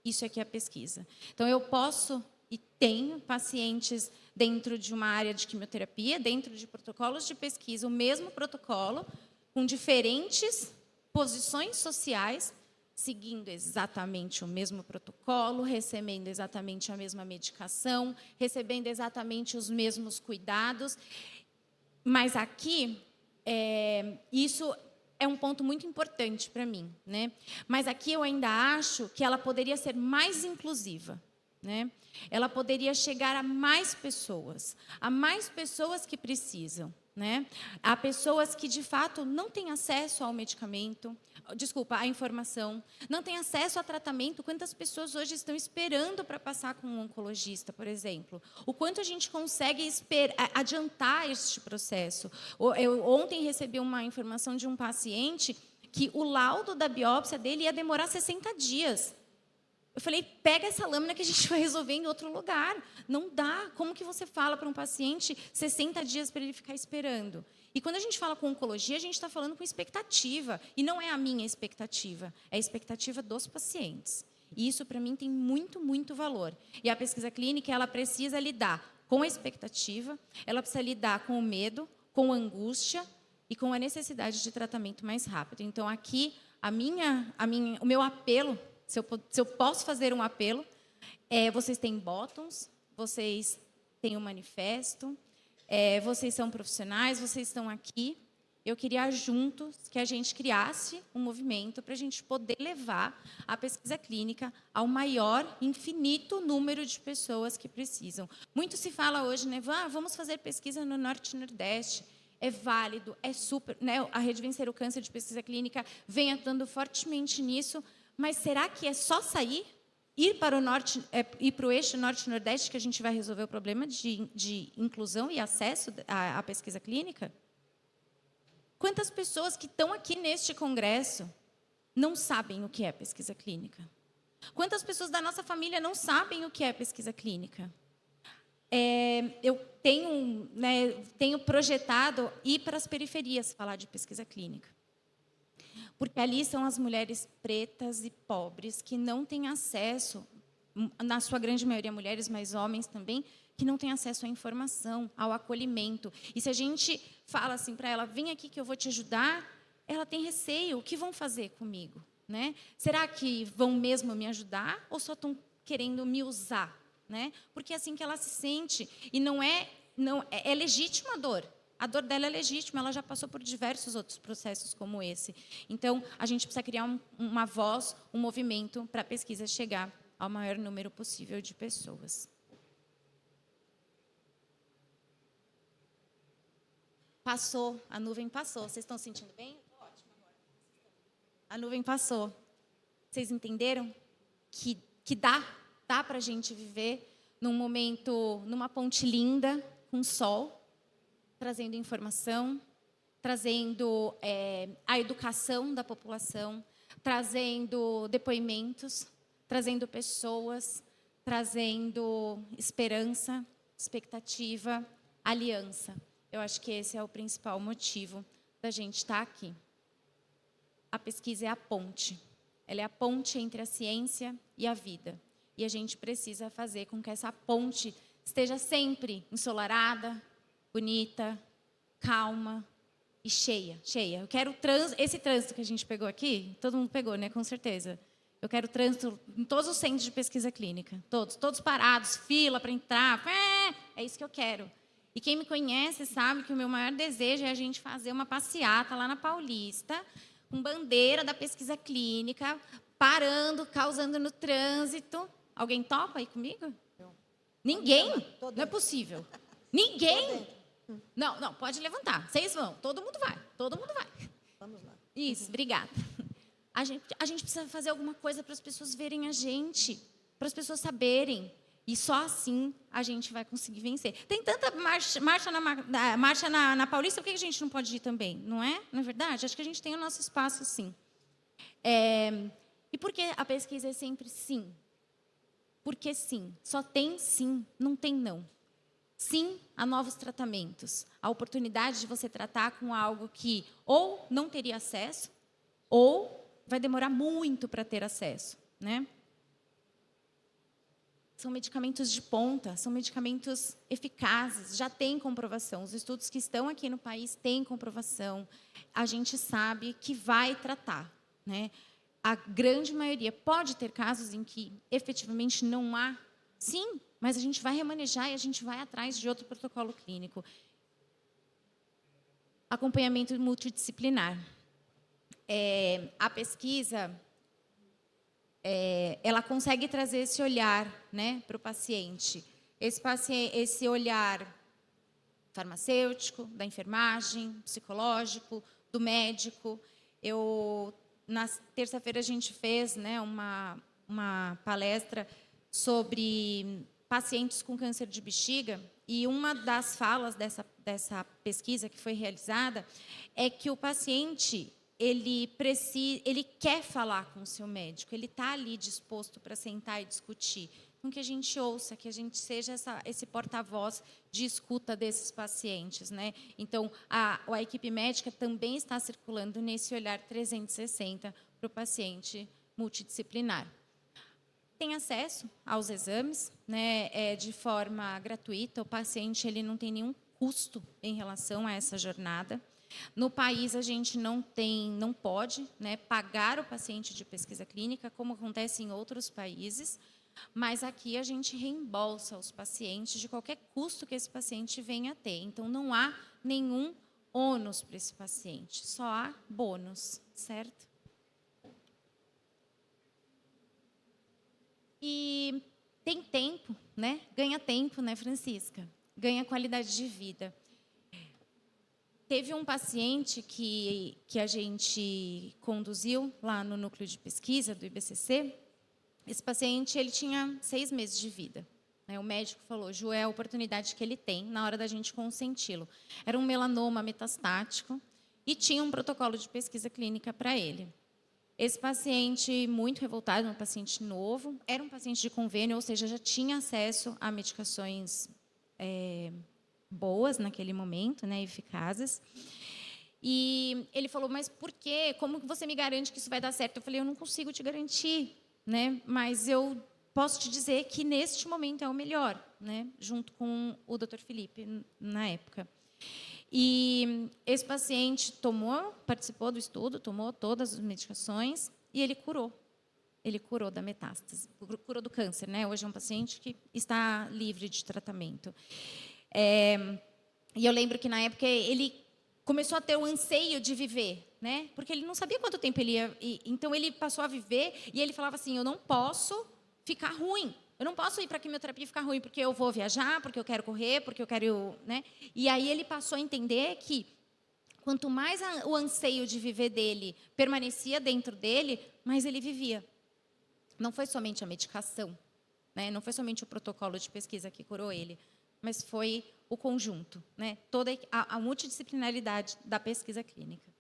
Isso aqui é a pesquisa. Então, eu posso e tenho pacientes dentro de uma área de quimioterapia, dentro de protocolos de pesquisa, o mesmo protocolo, com diferentes posições sociais, seguindo exatamente o mesmo protocolo, recebendo exatamente a mesma medicação, recebendo exatamente os mesmos cuidados. Mas aqui, isso é um ponto muito importante para mim, né? Mas aqui eu ainda acho que ela poderia ser mais inclusiva, né? Ela poderia chegar a mais pessoas que precisam, né? Há pessoas que, de fato, não têm acesso ao medicamento, à informação, não têm acesso a tratamento. Quantas pessoas hoje estão esperando para passar com um oncologista, por exemplo? O quanto a gente consegue adiantar este processo? Eu ontem recebi uma informação de um paciente que o laudo da biópsia dele ia demorar 60 dias. Eu falei, pega essa lâmina que a gente vai resolver em outro lugar. Não dá. Como que você fala para um paciente 60 dias para ele ficar esperando? E quando a gente fala com oncologia, a gente está falando com expectativa. E não é a minha expectativa, é a expectativa dos pacientes. E isso, para mim, tem muito, muito valor. E a pesquisa clínica, ela precisa lidar com a expectativa, ela precisa lidar com o medo, com a angústia e com a necessidade de tratamento mais rápido. Então, aqui, o meu apelo, se eu posso fazer um apelo, vocês têm bottoms, vocês têm um manifesto, vocês são profissionais, vocês estão aqui. Eu queria juntos que a gente criasse um movimento para a gente poder levar a pesquisa clínica ao maior, infinito número de pessoas que precisam. Muito se fala hoje, né? Vamos fazer pesquisa no Norte e Nordeste. É válido, é super, né? A Rede Vencer o Câncer de Pesquisa Clínica vem atuando fortemente nisso. Mas será que é só sair, ir para o norte, ir para o eixo norte-nordeste que a gente vai resolver o problema de inclusão e acesso à pesquisa clínica? Quantas pessoas que estão aqui neste congresso não sabem o que é pesquisa clínica? Quantas pessoas da nossa família não sabem o que é pesquisa clínica? Eu tenho projetado ir para as periferias falar de pesquisa clínica. Porque ali são as mulheres pretas e pobres que não têm acesso, na sua grande maioria mulheres, mas homens também, que não têm acesso à informação, ao acolhimento. E se a gente fala assim para ela, vem aqui que eu vou te ajudar, ela tem receio, o que vão fazer comigo? Né? Será que vão mesmo me ajudar ou só estão querendo me usar? Né? Porque é assim que ela se sente. E é legítima a dor. A dor dela é legítima, ela já passou por diversos outros processos como esse. Então, a gente precisa criar uma voz, um movimento para a pesquisa chegar ao maior número possível de pessoas. Passou, a nuvem passou. Vocês estão sentindo bem? Ótimo agora. A nuvem passou. Vocês entenderam que dá para a gente viver num momento, numa ponte linda, com sol, trazendo informação, trazendo a educação da população, trazendo depoimentos, trazendo pessoas, trazendo esperança, expectativa, aliança. Eu acho que esse é o principal motivo da gente estar aqui. A pesquisa é a ponte. Ela é a ponte entre a ciência e a vida. E a gente precisa fazer com que essa ponte esteja sempre ensolarada, bonita, calma e cheia. Eu quero esse trânsito que a gente pegou aqui, todo mundo pegou, né? Com certeza. Eu quero trânsito em todos os centros de pesquisa clínica. Todos parados, fila para entrar. É isso que eu quero. E quem me conhece sabe que o meu maior desejo é a gente fazer uma passeata lá na Paulista, com bandeira da pesquisa clínica, parando, causando no trânsito. Alguém topa aí comigo? Ninguém? Não é possível. Ninguém? Não, pode levantar. Vocês vão, todo mundo vai. Vamos lá. Isso, obrigada. A gente precisa fazer alguma coisa para as pessoas verem a gente, para as pessoas saberem. E só assim a gente vai conseguir vencer. Tem tanta marcha na Paulista, por que a gente não pode ir também? Não é? Não é verdade? Acho que a gente tem o nosso espaço, sim. E por que a pesquisa é sempre sim? Porque sim. Só tem sim, não tem não. Sim a novos tratamentos. A oportunidade de você tratar com algo que ou não teria acesso, ou vai demorar muito para ter acesso, né? São medicamentos de ponta, são medicamentos eficazes, já tem comprovação. Os estudos que estão aqui no país têm comprovação. A gente sabe que vai tratar, né? A grande maioria pode ter casos em que efetivamente não há, sim, mas a gente vai remanejar e a gente vai atrás de outro protocolo clínico. Acompanhamento multidisciplinar. A pesquisa, ela consegue trazer esse olhar, né, para o paciente. Esse olhar farmacêutico, da enfermagem, psicológico, do médico. Na terça-feira a gente fez, né, uma palestra sobre pacientes com câncer de bexiga, e uma das falas dessa pesquisa que foi realizada é que o paciente ele quer falar com o seu médico, ele está ali disposto para sentar e discutir. Então, que a gente ouça, que a gente seja esse porta-voz de escuta desses pacientes, né? Então, a equipe médica também está circulando nesse olhar 360 para o paciente multidisciplinar. Tem acesso aos exames, né, de forma gratuita, o paciente ele não tem nenhum custo em relação a essa jornada. No país, a gente não pode, né, pagar o paciente de pesquisa clínica, como acontece em outros países, mas aqui a gente reembolsa os pacientes de qualquer custo que esse paciente venha a ter. Então, não há nenhum ônus para esse paciente, só há bônus, certo? E tem tempo, né? Ganha tempo, né, Francisca? Ganha qualidade de vida. Teve um paciente que a gente conduziu lá no núcleo de pesquisa do IBCC. Esse paciente ele tinha 6 meses de vida. O médico falou, Ju, é a oportunidade que ele tem na hora da gente consenti-lo. Era um melanoma metastático e tinha um protocolo de pesquisa clínica para ele. Esse paciente, muito revoltado, um paciente novo, era um paciente de convênio, ou seja, já tinha acesso a medicações boas naquele momento, né, eficazes. E ele falou, mas por quê? Como que você me garante que isso vai dar certo? Eu falei, eu não consigo te garantir, né, mas eu posso te dizer que neste momento é o melhor, né, junto com o Dr. Felipe, na época. E esse paciente participou do estudo, tomou todas as medicações e ele curou. Ele curou da metástase, curou do câncer, né? Hoje é um paciente que está livre de tratamento. E eu lembro que, na época, ele começou a ter o anseio de viver, né? Porque ele não sabia quanto tempo ele ia... Então, ele passou a viver e ele falava assim, eu não posso ficar ruim, Eu não posso ir para a quimioterapia e ficar ruim porque eu vou viajar, porque eu quero correr, porque eu quero... Né? E aí ele passou a entender que quanto mais o anseio de viver dele permanecia dentro dele, mais ele vivia. Não foi somente a medicação, né? Não foi somente o protocolo de pesquisa que curou ele, mas foi o conjunto, né? Toda a multidisciplinaridade da pesquisa clínica.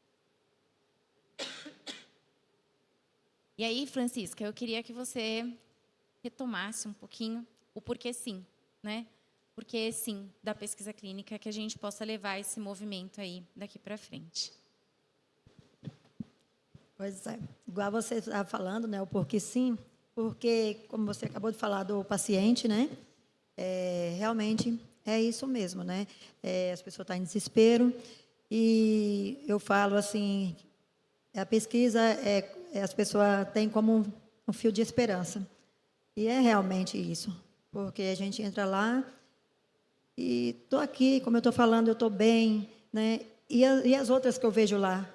E aí, Francisca, eu queria que você retomasse um pouquinho o porquê sim, né? Porquê sim da pesquisa clínica, que a gente possa levar esse movimento aí daqui para frente. Pois é, igual você estava falando, né, o porquê sim, porque, como você acabou de falar do paciente, né, realmente é isso mesmo, né, as pessoas estão em desespero, e eu falo assim, a pesquisa, as pessoas têm como um fio de esperança, e é realmente isso, porque a gente entra lá, e estou aqui, como eu estou falando, eu estou bem, né, e as outras que eu vejo lá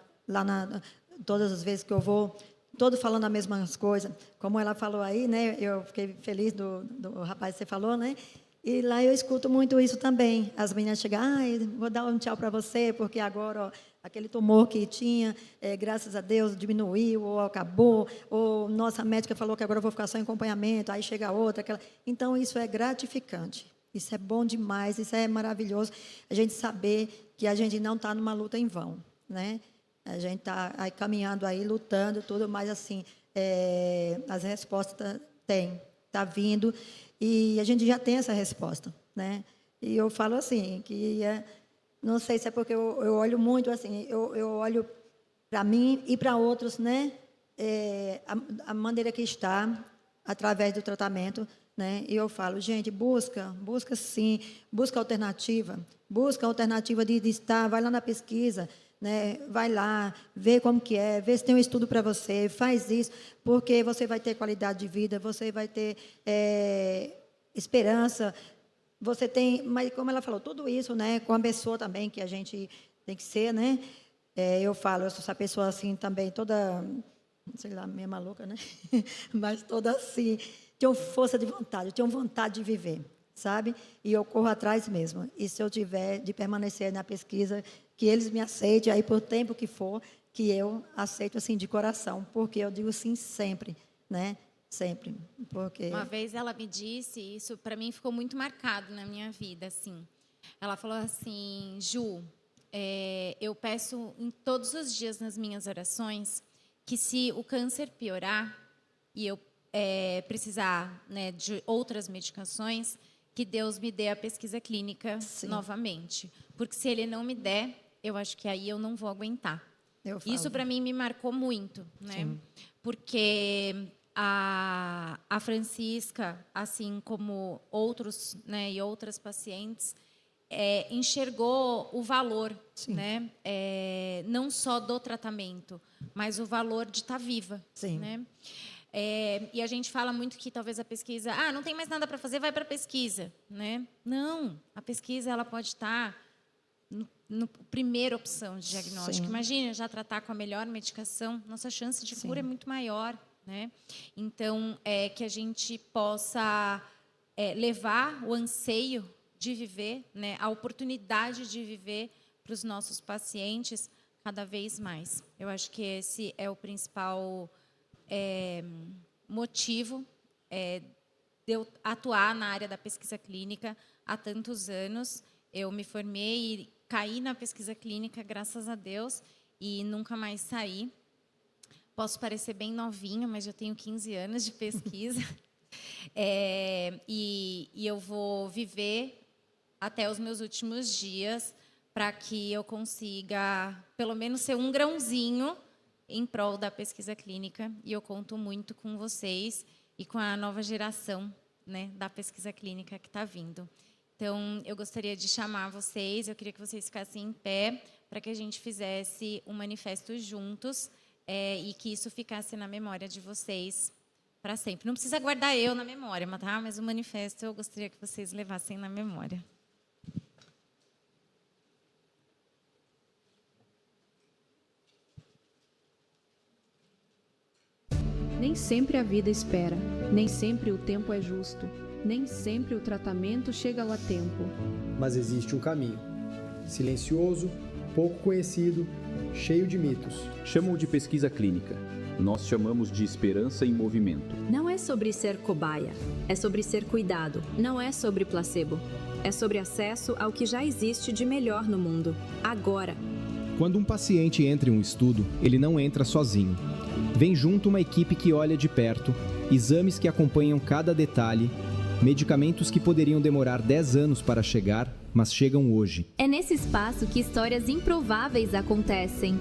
todas as vezes que eu vou, todo falando as mesmas coisas. Como ela falou aí, né? Eu fiquei feliz do rapaz que você falou, né? E lá eu escuto muito isso também. As meninas chegam, vou dar um tchau para você, porque agora, ó, aquele tumor que tinha, graças a Deus, diminuiu, ou acabou, ou nossa médica falou que agora eu vou ficar só em acompanhamento, aí chega outra, aquela... Então, isso é gratificante. Isso é bom demais, isso é maravilhoso. A gente saber que a gente não está numa luta em vão, né? A gente está aí caminhando aí, lutando, tudo, mas assim, as respostas está vindo, e a gente já tem essa resposta, né? E eu falo assim, que não sei se é porque eu olho muito assim, eu olho para mim e para outros, né? A maneira que está, através do tratamento, né? E eu falo, gente, busca sim, busca alternativa de estar, vai lá na pesquisa, né? Vai lá, vê como que é, vê se tem um estudo para você, faz isso, porque você vai ter qualidade de vida, você vai ter esperança, você tem, mas como ela falou, tudo isso, né, com a pessoa também que a gente tem que ser, né? Eu falo, eu sou essa pessoa assim também, toda, sei lá, meio maluca, né? Mas toda assim, tenho força de vontade, eu tenho vontade de viver, sabe? E eu corro atrás mesmo. E se eu tiver de permanecer na pesquisa, que eles me aceitem aí por tempo que for, que eu aceito assim de coração, porque eu digo sim sempre, né? Sempre, porque... Uma vez ela me disse, isso para mim ficou muito marcado na minha vida, assim. Ela falou assim, Ju, eu peço em todos os dias nas minhas orações que se o câncer piorar e eu precisar, né, de outras medicações, que Deus me dê a pesquisa clínica novamente. Porque se Ele não me der, eu acho que aí eu não vou aguentar. Isso para mim me marcou muito, né? Sim. Porque a Francisca, assim como outros, né, e outras pacientes, enxergou o valor, né? Não só do tratamento, mas o valor de estar viva, né? E a gente fala muito que talvez a pesquisa, não tem mais nada para fazer, vai para a pesquisa, né? Não, a pesquisa ela pode estar no primeira opção de diagnóstico. Imagina, já tratar com a melhor medicação, nossa chance de cura é muito maior, né? Então, que a gente possa levar o anseio de viver, né, a oportunidade de viver para os nossos pacientes cada vez mais. Eu acho que esse é o principal motivo de eu atuar na área da pesquisa clínica há tantos anos. Eu me formei e caí na pesquisa clínica, graças a Deus, e nunca mais saí. Posso parecer bem novinha, mas já tenho 15 anos de pesquisa. E eu vou viver até os meus últimos dias para que eu consiga, pelo menos, ser um grãozinho em prol da pesquisa clínica. E eu conto muito com vocês e com a nova geração, né, da pesquisa clínica que está vindo. Então, eu gostaria de chamar vocês, eu queria que vocês ficassem em pé para que a gente fizesse um manifesto juntos e que isso ficasse na memória de vocês para sempre. Não precisa guardar eu na memória, tá? Mas o manifesto eu gostaria que vocês levassem na memória. Nem sempre a vida espera, nem sempre o tempo é justo, nem sempre o tratamento chega a tempo. Mas existe um caminho, silencioso, pouco conhecido, cheio de mitos. Chamam de pesquisa clínica. Nós chamamos de esperança em movimento. Não é sobre ser cobaia, é sobre ser cuidado. Não é sobre placebo, é sobre acesso ao que já existe de melhor no mundo, agora. Quando um paciente entra em um estudo, ele não entra sozinho. Vem junto uma equipe que olha de perto, exames que acompanham cada detalhe, medicamentos que poderiam demorar 10 anos para chegar, mas chegam hoje. É nesse espaço que histórias improváveis acontecem.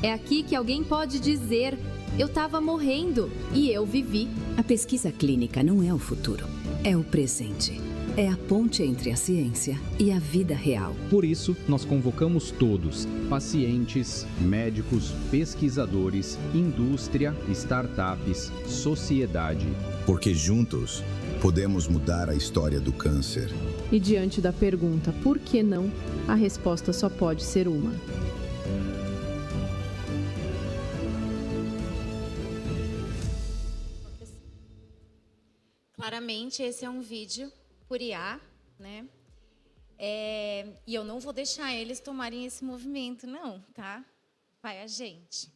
É aqui que alguém pode dizer: eu estava morrendo e eu vivi. A pesquisa clínica não é o futuro, é o presente. É a ponte entre a ciência e a vida real. Por isso, nós convocamos todos, pacientes, médicos, pesquisadores, indústria, startups, sociedade. Porque juntos podemos mudar a história do câncer. E diante da pergunta por que não, a resposta só pode ser uma. Claramente, esse é um vídeo por IA, né? E eu não vou deixar eles tomarem esse movimento, não, tá? Vai a gente.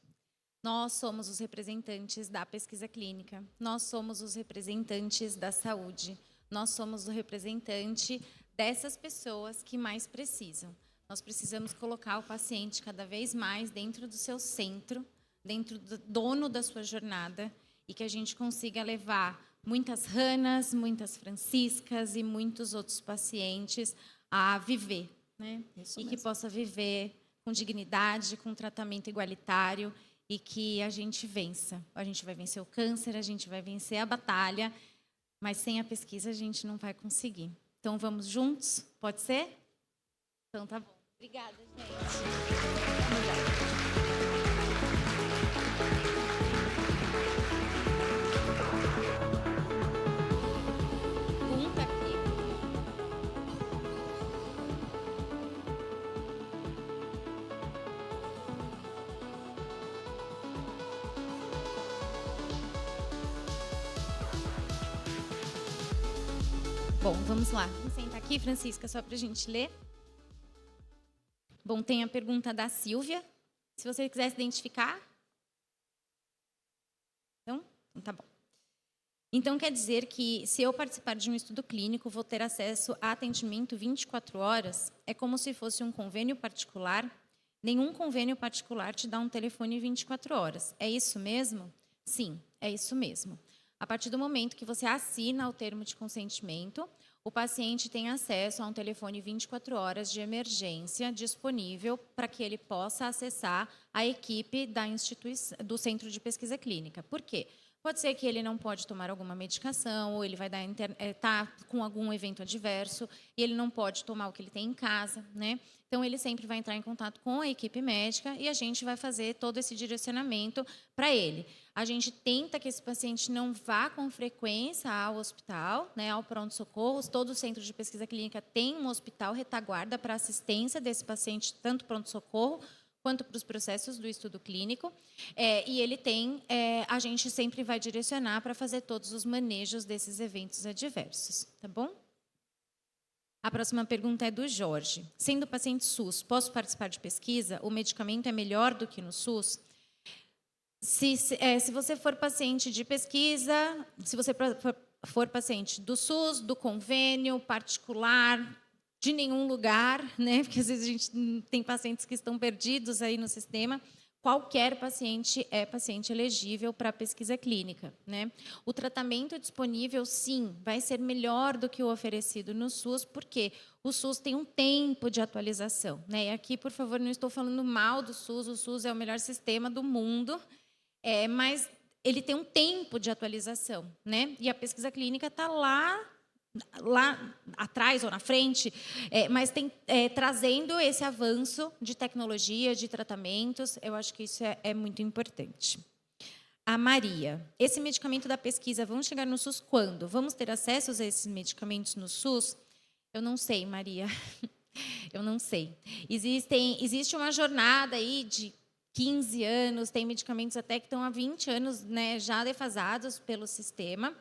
Nós somos os representantes da pesquisa clínica, nós somos os representantes da saúde, nós somos o representante dessas pessoas que mais precisam. Nós precisamos colocar o paciente cada vez mais dentro do seu centro, dentro do dono da sua jornada, e que a gente consiga levar muitas Hanas, muitas Franciscas e muitos outros pacientes a viver, né? E que possa viver com dignidade, com tratamento igualitário e que a gente vença. A gente vai vencer o câncer, a gente vai vencer a batalha, mas sem a pesquisa a gente não vai conseguir. Então vamos juntos? Pode ser? Então tá bom. Obrigada, gente. Vamos lá. Bom, vamos lá. Vamos sentar aqui, Francisca, só para a gente ler. Bom, tem a pergunta da Silvia. Se você quiser se identificar. Então tá bom. Então, quer dizer que se eu participar de um estudo clínico, vou ter acesso a atendimento 24 horas? É como se fosse um convênio particular? Nenhum convênio particular te dá um telefone 24 horas. É isso mesmo? Sim, é isso mesmo. A partir do momento que você assina o termo de consentimento, o paciente tem acesso a um telefone 24 horas de emergência disponível para que ele possa acessar a equipe do Centro de Pesquisa Clínica. Por quê? Pode ser que ele não pode tomar alguma medicação, ou ele vai tá com algum evento adverso, e ele não pode tomar o que ele tem em casa, né? Então, ele sempre vai entrar em contato com a equipe médica e a gente vai fazer todo esse direcionamento para ele. A gente tenta que esse paciente não vá com frequência ao hospital, né, ao pronto-socorro. Todo o Centro de Pesquisa Clínica tem um hospital retaguarda para assistência desse paciente, tanto pronto-socorro quanto para os processos do estudo clínico. E ele tem, a gente sempre vai direcionar para fazer todos os manejos desses eventos adversos, tá bom? A próxima pergunta é do Jorge. Sendo paciente SUS, posso participar de pesquisa? O medicamento é melhor do que no SUS? Se você for paciente de pesquisa, se você for paciente do SUS, do convênio, particular, de nenhum lugar, né? Porque às vezes a gente tem pacientes que estão perdidos aí no sistema. Qualquer paciente é paciente elegível para pesquisa clínica, né? O tratamento disponível, sim, vai ser melhor do que o oferecido no SUS, porque o SUS tem um tempo de atualização, né? E aqui, por favor, não estou falando mal do SUS, o SUS é o melhor sistema do mundo, mas ele tem um tempo de atualização, né? E a pesquisa clínica está lá atrás ou na frente, mas trazendo esse avanço de tecnologia, de tratamentos. Eu acho que isso é muito importante. A Maria, esse medicamento da pesquisa vão chegar no SUS quando? Vamos ter acesso a esses medicamentos no SUS? Eu não sei, Maria. Eu não sei. Existe uma jornada aí de 15 anos, tem medicamentos até que estão há 20 anos, né, já defasados pelo sistema.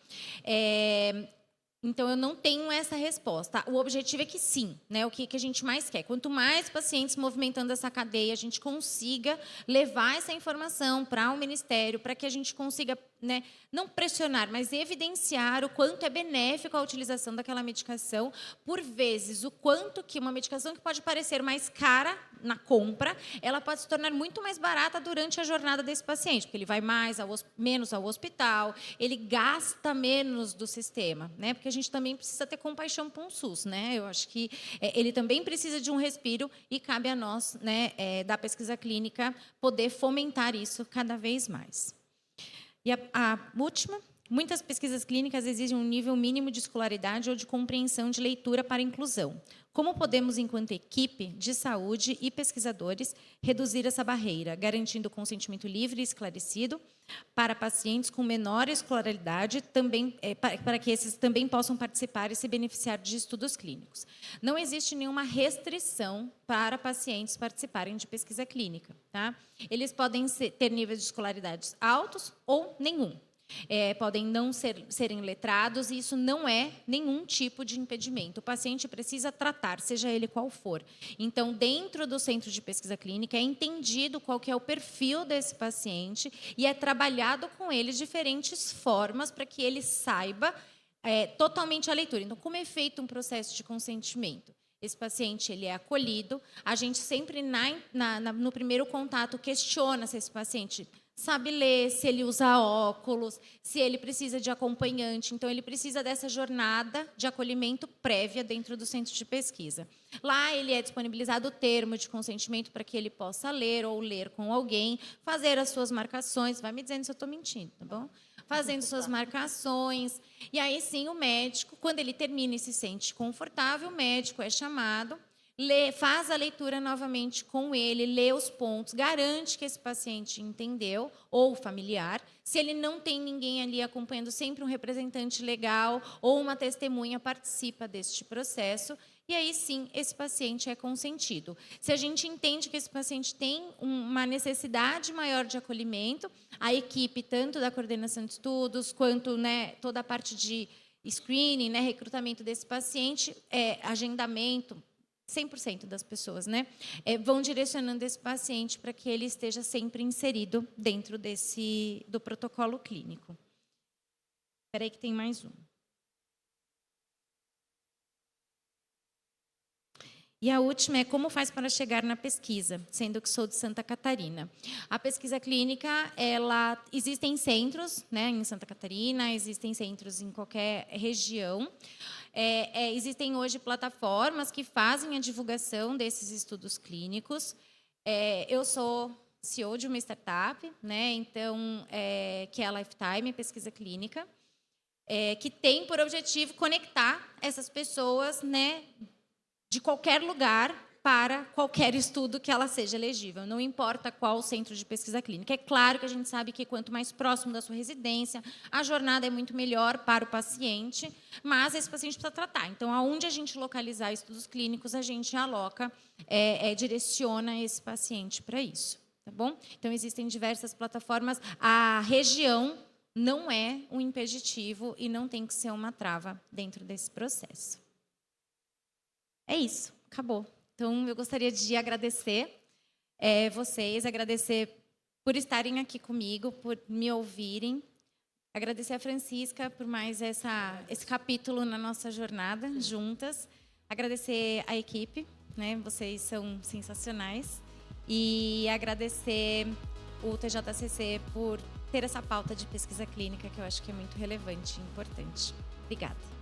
Então, eu não tenho essa resposta. O objetivo é que sim, né? O que a gente mais quer? Quanto mais pacientes movimentando essa cadeia, a gente consiga levar essa informação para o Ministério, para que a gente consiga, né, não pressionar, mas evidenciar o quanto é benéfico a utilização daquela medicação. Por vezes, o quanto que uma medicação que pode parecer mais cara na compra, ela pode se tornar muito mais barata durante a jornada desse paciente, porque ele vai menos ao hospital, ele gasta menos do sistema, né? Porque a gente também precisa ter compaixão com o SUS, né? Eu acho que ele também precisa de um respiro e cabe a nós, né, da pesquisa clínica, poder fomentar isso cada vez mais. E a última, muitas pesquisas clínicas exigem um nível mínimo de escolaridade ou de compreensão de leitura para inclusão. Como podemos, enquanto equipe de saúde e pesquisadores, reduzir essa barreira, garantindo o consentimento livre e esclarecido para pacientes com menor escolaridade, também, para que esses também possam participar e se beneficiar de estudos clínicos? Não existe nenhuma restrição para pacientes participarem de pesquisa clínica, tá? Eles podem ter níveis de escolaridade altos ou nenhum. Podem não serem letrados, e isso não é nenhum tipo de impedimento. O paciente precisa tratar, seja ele qual for. Então, dentro do centro de pesquisa clínica, é entendido qual que é o perfil desse paciente e é trabalhado com ele diferentes formas para que ele saiba totalmente a leitura. Então, como é feito um processo de consentimento? Esse paciente ele é acolhido, a gente sempre, no primeiro contato, questiona se esse paciente sabe ler, se ele usa óculos, se ele precisa de acompanhante. Então, ele precisa dessa jornada de acolhimento prévia dentro do centro de pesquisa. Lá, ele é disponibilizado o termo de consentimento para que ele possa ler ou ler com alguém, fazer as suas marcações. Vai me dizendo se eu estou mentindo, tá bom? Fazendo suas marcações. E aí, sim, o médico, quando ele termina e se sente confortável, o médico é chamado, faz a leitura novamente com ele, lê os pontos, garante que esse paciente entendeu, ou familiar. Se ele não tem ninguém ali acompanhando, sempre um representante legal ou uma testemunha participa deste processo. E aí, sim, esse paciente é consentido. Se a gente entende que esse paciente tem uma necessidade maior de acolhimento, a equipe, tanto da coordenação de estudos, quanto, né, toda a parte de screening, né, recrutamento desse paciente, agendamento, 100% das pessoas, né, vão direcionando esse paciente para que ele esteja sempre inserido dentro do protocolo clínico. Espera aí que tem mais um. E a última é como faz para chegar na pesquisa, sendo que sou de Santa Catarina. A pesquisa clínica, existem centros, né, em Santa Catarina, existem centros em qualquer região. Existem hoje plataformas que fazem a divulgação desses estudos clínicos. Eu sou CEO de uma startup, né, então, que é a Lifetime Pesquisa Clínica, que tem por objetivo conectar essas pessoas, né, de qualquer lugar para qualquer estudo que ela seja elegível, não importa qual centro de pesquisa clínica. É claro que a gente sabe que quanto mais próximo da sua residência, a jornada é muito melhor para o paciente, mas esse paciente precisa tratar. Então, aonde a gente localizar estudos clínicos, a gente aloca, direciona esse paciente para isso, tá bom? Então, existem diversas plataformas. A região não é um impeditivo e não tem que ser uma trava dentro desse processo. É isso, acabou. Então, eu gostaria de agradecer vocês, agradecer por estarem aqui comigo, por me ouvirem. Agradecer a Francisca por mais esse capítulo na nossa jornada juntas. Agradecer a equipe, né? Vocês são sensacionais. E agradecer o TJCC por ter essa pauta de pesquisa clínica, que eu acho que é muito relevante e importante. Obrigada.